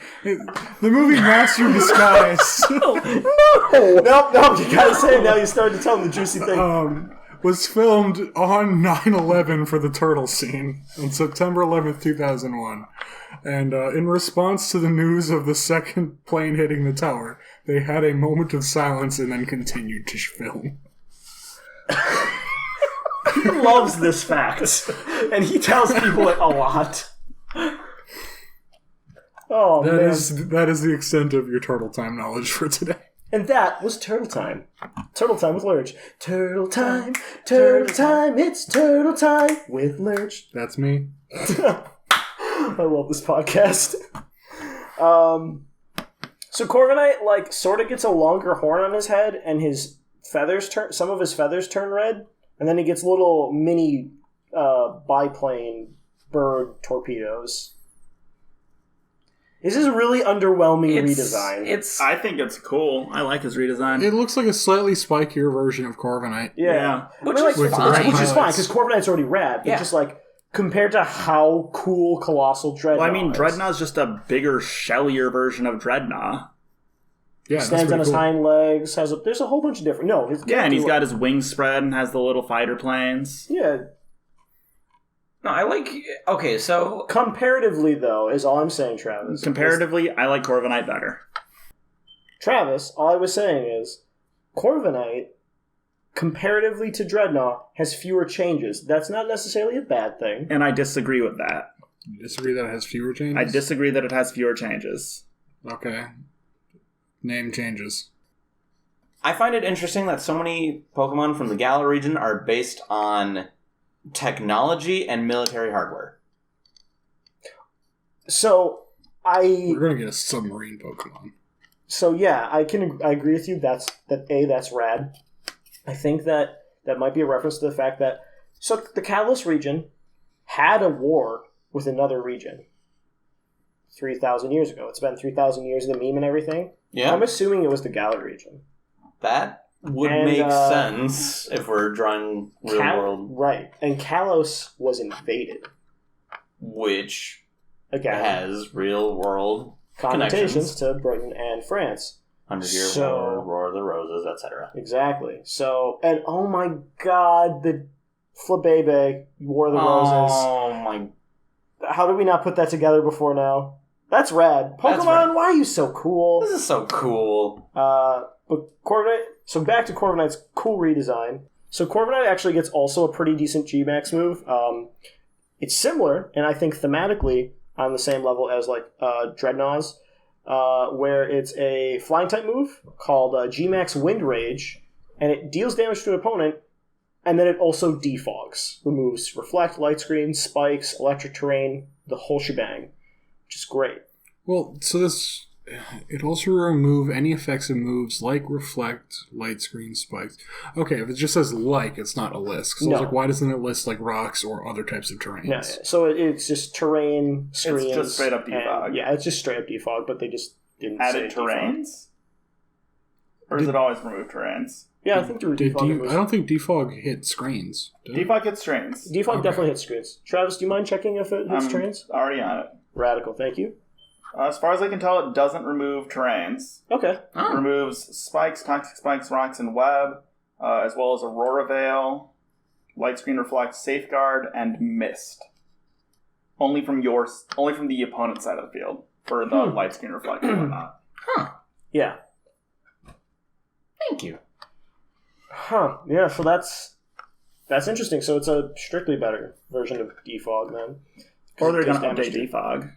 movie Master of Disguise No, you gotta say it now. You started to tell them the juicy thing. was filmed on 9/11 for the turtle scene on September 11th, 2001. And in response to the news of the second plane hitting the tower, they had a moment of silence and then continued to film. He loves this fact, and he tells people it a lot. Oh, That man. is the extent of your turtle time knowledge for today. And that was Turtle Time. Turtle Time with Lurch. Turtle Time, it's Turtle Time with Lurch. That's me. I love this podcast. So Corviknight, like, sort of gets a longer horn on his head, and his feathers some of his feathers turn red, and then he gets little mini biplane bird torpedoes. This is a really underwhelming redesign. I think it's cool. I like his redesign. It looks like a slightly spikier version of Corviknight. Yeah. Which I mean, is like, fine. Which is fine, because Corviknight's already rad, but Yeah. just, like, compared to how cool Colossal Dreadnought Well, I mean, is. Dreadnought's just a bigger, shellier version of Dreadnought. Yeah, that's Stands on pretty his cool. hind legs, there's a whole bunch of different... No, his Yeah, and he's character- got his wings spread and has the little fighter planes. Yeah. No, I like... Okay, so... Comparatively, though, is all I'm saying, Travis. Comparatively, I like Corviknight better. Travis, all I was saying is, Corviknight, comparatively to Dreadnought, has fewer changes. That's not necessarily a bad thing. And I disagree with that. You disagree that it has fewer changes? I disagree that it has fewer changes. Okay. Name changes. I find it interesting that so many Pokemon from the Galar region are based on technology and military hardware. So, We're gonna get a submarine Pokemon. So yeah, I agree with you. That's rad. I think that might be a reference to the fact that the Kalos region had a war with another region 3,000 years ago. It's been 3,000 years of the meme and everything. Yeah, I'm assuming it was the Galar region. that would And, make sense if we're drawing real world, right? And Kalos was invaded which again. has real world Connotations to Britain and France. 100-Year War, War of the Roses, etc. Exactly. So, and oh my god, the Flabebe, War of the Roses. Oh my! How did we not put that together before now? That's rad. Pokemon, That's rad. why are you so cool? This is so cool. But Corviknight, so back to Corviknight's cool redesign. So Corviknight actually gets also a pretty decent G-Max move. It's similar, and I think thematically on the same level as like Dreadnoughts. where it's a flying type move called G-Max Wind Rage, and it deals damage to an opponent, and then it also defogs, removes reflect, light screen, spikes, electric terrain, the whole shebang, which is great. Well, so this... It also remove any effects of moves like reflect, light screen, spikes. Okay, if it just says like, it's not a list. So I was like, why doesn't it list like rocks or other types of terrains? Yeah, so it's just terrain, screens. It's just straight up defog. Yeah, it's just straight up defog, but they just didn't Added say terrains? Or does it always remove terrains? Yeah, I think through defog. I don't think defog hit screens. Defog hits terrains. Defog definitely hits screens. Travis, do you mind checking if it hits terrains? Already on it. Radical, thank you. As far as I can tell, it doesn't remove terrains. Okay. It removes spikes, toxic spikes, rocks, and web, as well as Aurora Veil, Light Screen Reflect, Safeguard, and Mist. Only from the opponent's side of the field for the Light Screen Reflect and whatnot. Huh. Yeah. Thank you. Huh. Yeah, so that's interesting. So it's a strictly better version of defog then. Or they're going to update defog.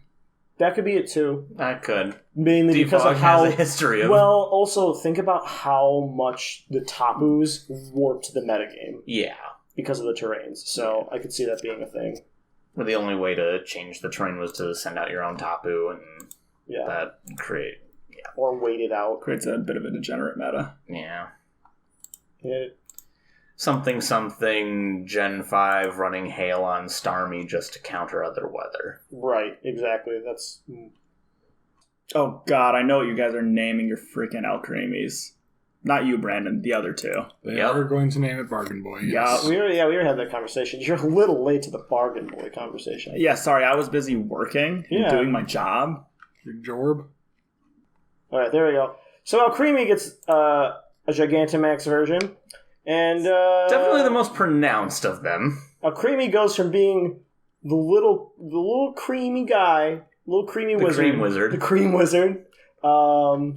That could be it too. That could. Mainly defog because of how has a history of. Well, also think about how much the Tapus warped the metagame. Yeah. Because of the terrains. So I could see that being a thing. Where the only way to change the terrain was to send out your own Tapu and that create. Yeah. Or wait it out. Creates a bit of a degenerate meta. Yeah. Something Gen 5 running Hail on Starmie just to counter other weather. Right, exactly. That's... Oh god, I know what you guys are naming your freaking Alcremies. Not you, Brandon, the other two. They are going to name it Bargain Boy, yes. Yeah, we already had that conversation. You're a little late to the Bargain Boy conversation. Yeah, sorry, I was busy working and doing my job. Your jorb. Alright, there we go. So Alcremie gets a Gigantamax version. And definitely the most pronounced of them. Alcremie goes from being the little creamy guy, little creamy wizard, the cream wizard, to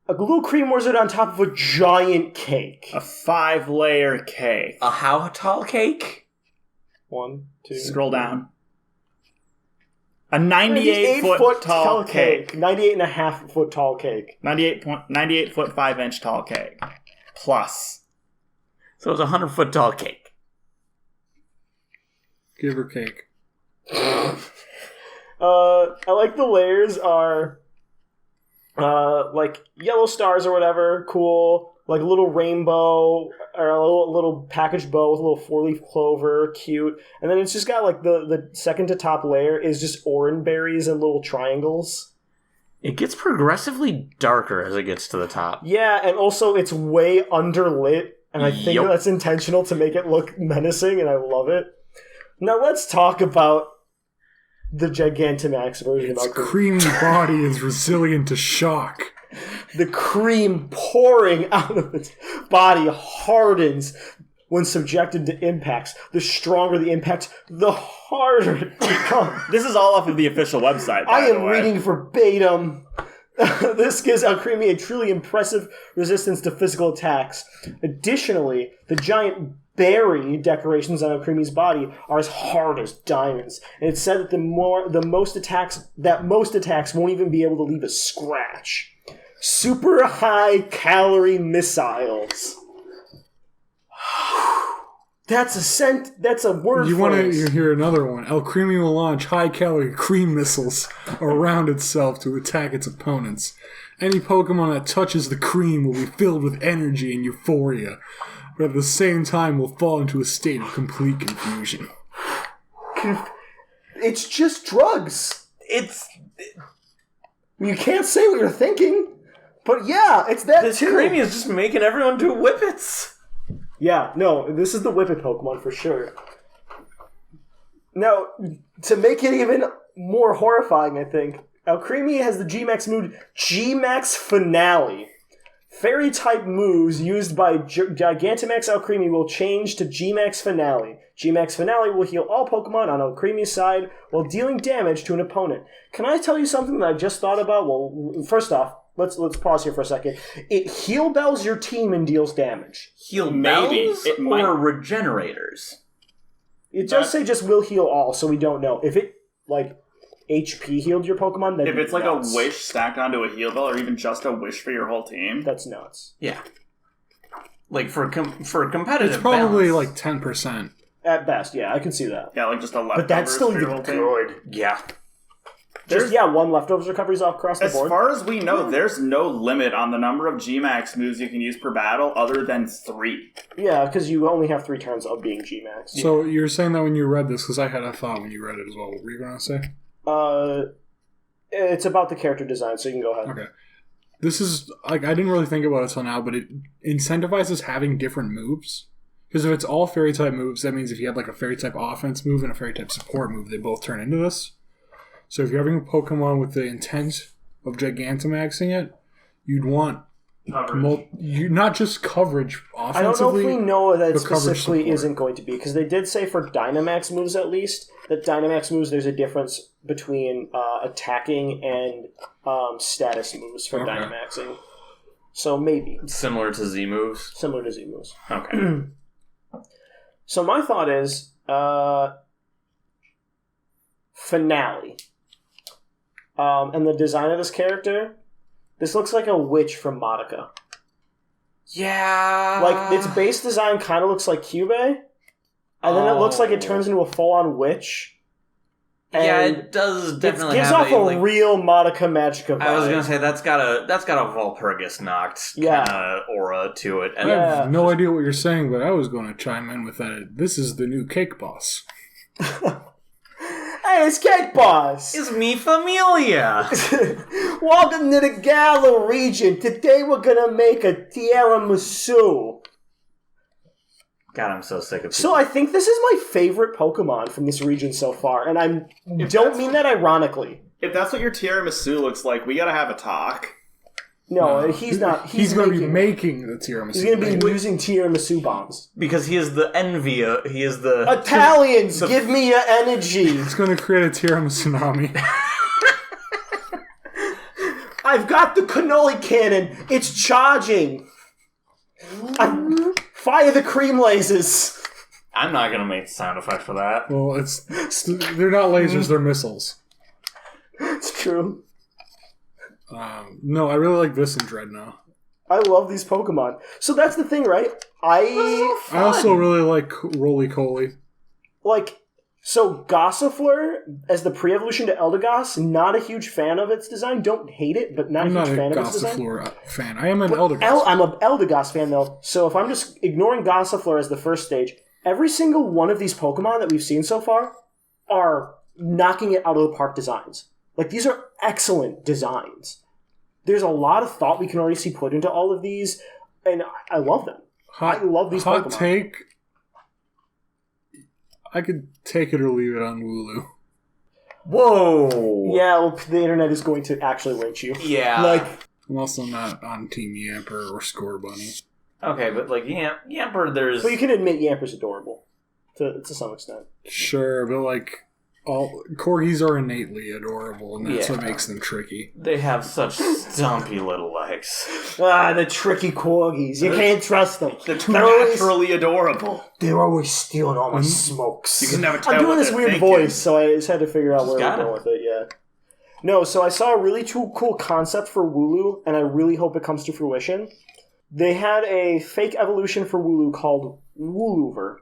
a little cream wizard on top of a giant cake, a 5-layer cake. A how tall cake? 1, 2. Scroll down. A 98-foot tall cake. 98.5-foot tall cake. 98-foot 5-inch tall cake. Plus. So it's a 100-foot tall cake. Give her cake. I like the layers are like yellow stars or whatever, cool. Like a little rainbow, or a little packaged bow with a little 4-leaf clover, cute. And then it's just got like the second to top layer is just orange berries and little triangles. It gets progressively darker as it gets to the top. Yeah, and also it's way underlit, and I think that's intentional to make it look menacing, and I love it. Now let's talk about the Gigantamax version. Its creamy body is resilient to shock. The cream pouring out of its body hardens when subjected to impacts. The stronger the impact, the harder it becomes. This is all off of the official website. I am reading verbatim. This gives Alcremie a truly impressive resistance to physical attacks. Additionally, the giant berry decorations on Alcremie's body are as hard as diamonds. And it's said that most attacks won't even be able to leave a scratch. Super high calorie missiles. That's a word. You want to hear another one? Alcremie will launch high-calorie cream missiles around itself to attack its opponents. Any Pokemon that touches the cream will be filled with energy and euphoria, but at the same time will fall into a state of complete confusion. It's just drugs. You can't say what you're thinking, but yeah, it's that this too. This Creamy is just making everyone do whippets. Yeah, no, this is the Whippet Pokemon for sure. Now, to make it even more horrifying, I think, Alcremie has the G-Max mood G-Max Finale. Fairy-type moves used by Gigantamax Alcremie will change to G-Max Finale. G-Max Finale will heal all Pokemon on Alcremie's side while dealing damage to an opponent. Can I tell you something that I just thought about? Well, first off, let's pause here for a second. It heal bells your team and deals damage. Heal bells or regenerators? It does say just will heal all, so we don't know. If HP healed your Pokemon, that'd If be it's like nuts. a wish stacked onto a heal bill, or even just a wish for your whole team, That's nuts. Yeah. Like for competitive, It's probably balance. like 10%. At best, yeah, I can see that. yeah, like just a leftovers But that's still for your even whole team. good. Yeah. Just, yeah, one leftovers recoveries off across the As board. far as we know, there's no limit on the number of G-Max moves you can use per battle other than 3. Yeah, because you only have 3 turns of being G-Max. So you're saying that when you read this, because I had a thought when you read it as well. What were you going to say? It's about the character design, so you can go ahead. Okay. This is, like, I didn't really think about it till now, but it incentivizes having different moves. Because if it's all fairy-type moves, that means if you had, like, a fairy-type offense move and a fairy-type support move, they both turn into this. So if you're having a Pokemon with the intent of Gigantamaxing it, you'd want not just coverage offensively. I don't know if we know that it but coverage specifically support. isn't going to be, because they did say for Dynamax moves at least, that Dynamax moves, there's a difference between attacking and status moves for Okay. Dynamaxing. So maybe. Similar to Z moves. Similar to Z moves. Okay. So my thought is, finale. And the design of this character, this looks like a witch from Madoka. Yeah. Like, its base design kind of looks like Cube, and then it looks like it turns into a full-on witch. Yeah, And it does it definitely gives have off a like, real Madoka Magica vibe. I was gonna say that's got a Valpurgis knocked Yeah. kind of aura to it. I And Yeah. have no idea what you're saying, but I was going to chime in with that. This is the new Cake Boss. Hey, it's Cake Boss! It's me, Familia. Welcome to the Gala region. Today we're gonna make a tiramisu. God, I'm so sick of So I think this is my favorite Pokemon from this region so far, and I don't mean that ironically. If that's what your tiramisu looks like, we gotta have a talk. No, he's not. He's going to be making the tiramisu. He's going to be using tiramisu bombs. because he is the envy. He is the Italians, give me your energy. He's going to create a tiramisu tsunami. I've got the cannoli cannon. It's charging. Fire the cream lasers. I'm not gonna make the sound effect for that. Well, they're not lasers, they're missiles. It's true. No, I really like this in Dreadnought. I love these Pokemon. So that's the thing, right? I also really like Roly-Coly. So Gossifleur, as the pre-evolution to Eldegoss, not a huge fan of its design. Don't hate it, but not I'm a not huge a fan of its design. Gossifleur fan. I am an Eldegoss. I'm an Eldegoss fan, though. So if I'm just ignoring Gossifleur as the first stage, every single one of these Pokemon that we've seen so far are knocking it out of the park designs. Like, these are excellent designs. There's a lot of thought we can already see put into all of these, and I love them. I love these hot Pokemon. take. I could take it or leave it on Wooloo. Whoa. Yeah, well, the internet is going to actually lynch you. Yeah. Like, I'm also not on Team Yamper or Score Bunny. Okay, but like Yamper, there's but you can admit Yamper's adorable to some extent. Sure, but like all corgis are innately adorable, and that's Yeah. what makes them tricky. they have such stumpy little legs. Ah, the tricky corgis. You can't trust them. They're They're always, naturally adorable. they're always stealing all my smokes. You can never tell I'm doing what this they're weird thinking. voice, so I just had to figure out Just where we're gotta. going with it, yeah. No, so I saw a really cool concept for Wooloo, and I really hope it comes to fruition. They had a fake evolution for Wooloo called Wooloover.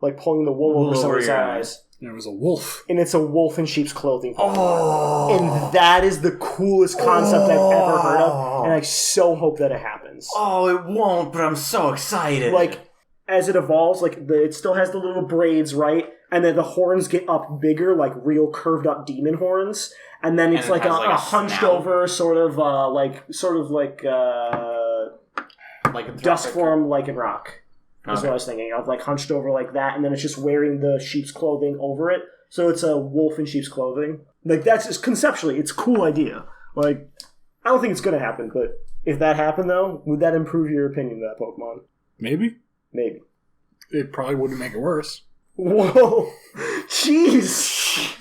Like pulling the wool over Wool over someone's your eyes. And it was a wolf. And it's a wolf in sheep's clothing. Oh. And that is the coolest concept I've ever heard of, and I so hope that it happens. Oh, it won't, but I'm so excited. Like, as it evolves, like, it still has the little braids, right? And then the horns get up bigger, like real curved up demon horns. And then it's And it like, has, a, like, a a hunched snout. over sort of like dusk form Lycanroc. That's Okay. what I was thinking of, like hunched over like that, and then it's just wearing the sheep's clothing over it. So it's a wolf in sheep's clothing. Like, that's just conceptually, it's a cool idea. Like, I don't think it's going to happen, but if that happened, though, would that improve your opinion of that Pokemon? Maybe. Maybe. It probably wouldn't make it worse. Whoa! Jeez!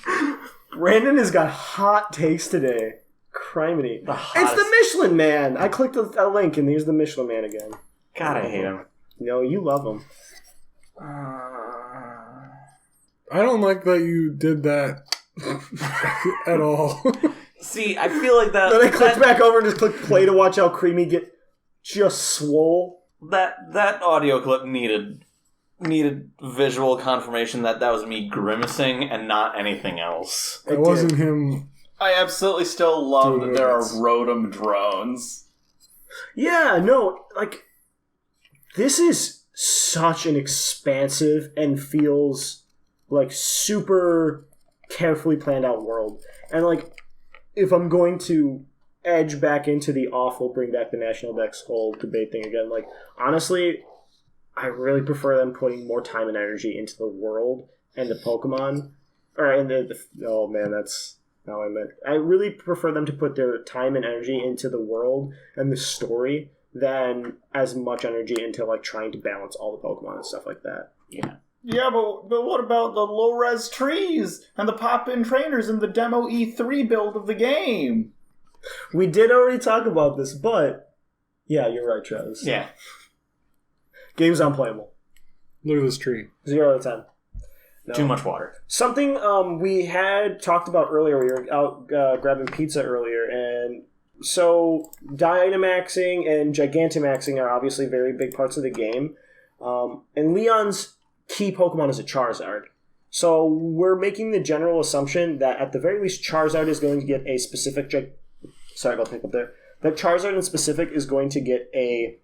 Brandon has got hot takes today. Criminy. It's hottest- the Michelin Man! I clicked a link, and here's the Michelin Man again. God, I hate him. No, you love him. I don't like that you did that at all. See, I feel like that. Then I clicked back over and just clicked play to watch how Creamy get just swole. That audio clip needed visual confirmation that was me grimacing and not anything else. It wasn't him. I absolutely still love Dude, that there are it's- Rotom drones. Yeah, no, like, this is such an expansive and feels like super carefully planned out world. And like, if I'm going to edge back into the awful bring back the National Dex whole debate thing again, like, honestly, I really prefer them putting more time and energy into the world and the Pokemon. Or in oh man, that's not what I meant. I really prefer them to put their time and energy into the world and the story than as much energy into like trying to balance all the Pokemon and stuff like that. Yeah. Yeah, but what about the low-res trees and the pop-in trainers in the Demo E3 build of the game? We did already talk about this, but yeah, you're right, Travis. Yeah. Game's unplayable. Look at this tree. 0 out of 10. No. Too much water. Something we had talked about earlier, we were out grabbing pizza earlier, and so Dynamaxing and Gigantamaxing are obviously very big parts of the game. And Leon's key Pokemon is a Charizard. So we're making the general assumption that at the very least Charizard is going to get a specific... Sorry about the hiccup there. That Charizard in specific is going to get a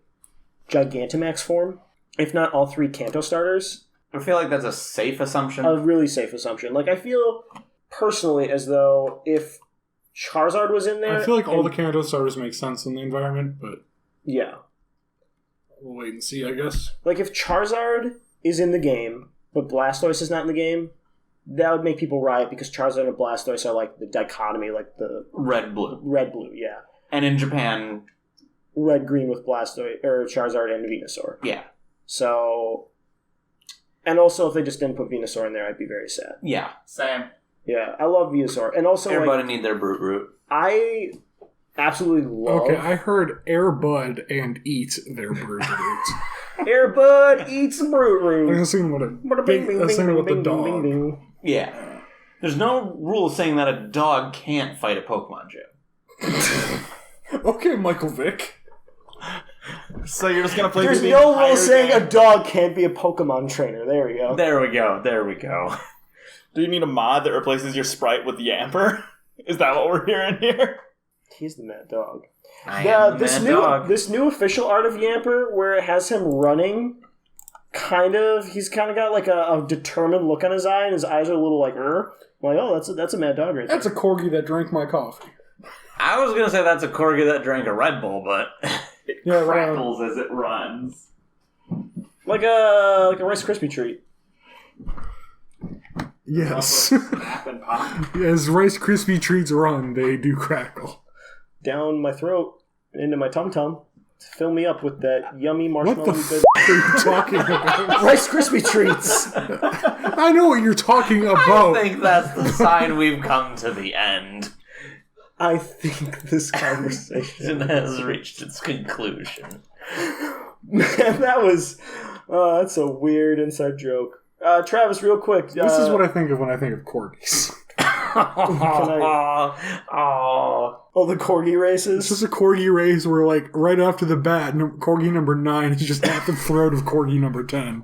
Gigantamax form, if not all 3 Kanto starters. I feel like that's a safe assumption. A really safe assumption. Like, I feel personally as though if Charizard was in there... I feel like all the Kanto starters make sense in the environment, but Yeah. we'll wait and see, I guess. Like, if Charizard is in the game, but Blastoise is not in the game, that would make people riot because Charizard and Blastoise are like the dichotomy, like the Red-blue. red-blue, yeah. And in Japan, Red-green with Blastoise, or Charizard and Venusaur. yeah. So... And also, if they just didn't put Venusaur in there, I'd be very sad. Yeah. Same. Yeah, I love Venusaur. And also, Everybody like, need their Brute Root. I absolutely love... Okay, I heard Air Bud and eat their Brood Roots. Airbud eats Brute I Root. was thinking about a big thing about the dog. Yeah. There's no rule saying that a dog can't fight a Pokemon gym. Okay, Michael Vick. So you're just gonna play There's through the no entire rule saying game? a dog can't be a Pokemon trainer. There we go. There we go. There we go. Do you need a mod that replaces your sprite with Yamper? Is that what we're hearing here? He's the mad dog. I am the mad dog. This new official art of Yamper, where it has him running, he's kind of got like a determined look on his eye, and his eyes are a little like, I'm like, oh, that's a mad dog right there. That's a corgi that drank my coffee. I was going to say that's a corgi that drank a Red Bull, but... Yeah, Crackles as it runs. Like a Rice Krispie treat. Yes. Snap and pop. As Rice Krispie treats run, they do crackle. Down my throat, and into my tum-tum, to fill me up with that yummy What marshmallow. the f*** are you talking about? Rice Krispie treats! I know what you're talking about. I think that's the sign we've come to the end. I think this conversation... It has reached its conclusion. Man, that was... that's a weird inside joke. Travis, real quick. This is what I think of when I think of corgis. Oh, the corgi races? It's just a corgi race where, like, right after the bat, corgi number 9 is just at the throat of corgi number 10.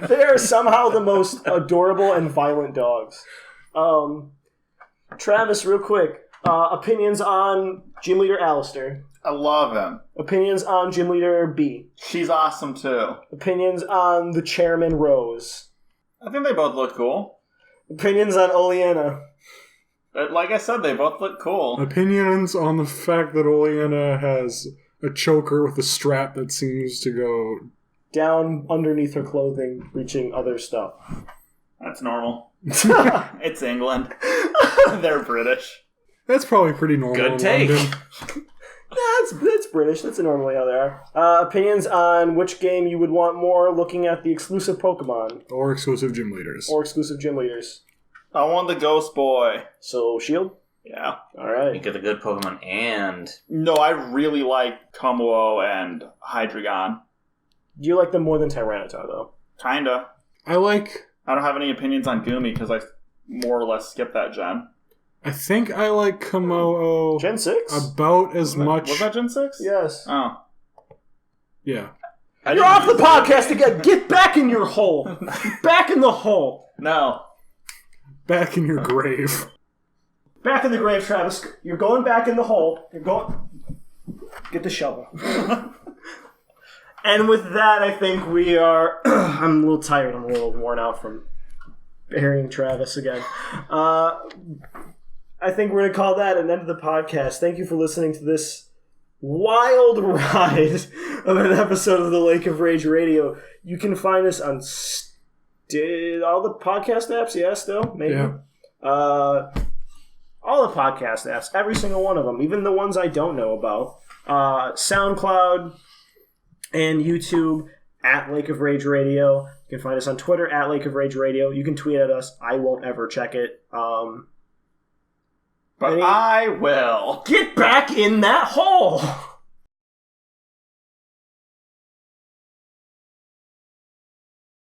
They are somehow the most adorable and violent dogs. Travis, real quick. Opinions on Gym Leader Alistair. I love him. Opinions on Gym Leader B. She's awesome too. Opinions on the Chairman Rose. I think they both look cool. Opinions on Oleana. But like I said, they both look cool. Opinions on the fact that Oleana has a choker with a strap that seems to go... Down underneath her clothing, reaching other stuff. That's normal. It's England. They're British. That's probably pretty normal Good in take. London. That's British. That's normally how they are. Opinions on which game you would want more looking at the exclusive Pokemon. Or exclusive gym leaders. Or exclusive gym leaders. I want the Ghost Boy. So, Shield? Yeah. You Alright. get the good Pokemon and... No, I really like Komuo and Hydreigon. Do you like them more than Tyranitar, though? Kinda. I like... I don't have any opinions on Goomy because I more or less skip that gen. I think I like Komodo Gen 6? about as much. Was that Gen 6? Yes. Oh. Yeah. You're off the podcast again. Get back in your hole. Back in the hole. No. Back in your grave. Back in the grave, Travis. You're going back in the hole. You're going... Get the shovel. And with that, I think we are... I'm a little tired. I'm a little worn out from burying Travis again. I think we're going to call that an end of the podcast. Thank you for listening to this wild ride of an episode of the Lake of Rage Radio. You can find us on all the podcast apps. Yeah, still? Maybe? Yeah. All the podcast apps. Every single one of them. Even the ones I don't know about. SoundCloud and YouTube at Lake of Rage Radio. You can find us on Twitter at Lake of Rage Radio. You can tweet at us. I won't ever check it. But I will. Get back in that hole!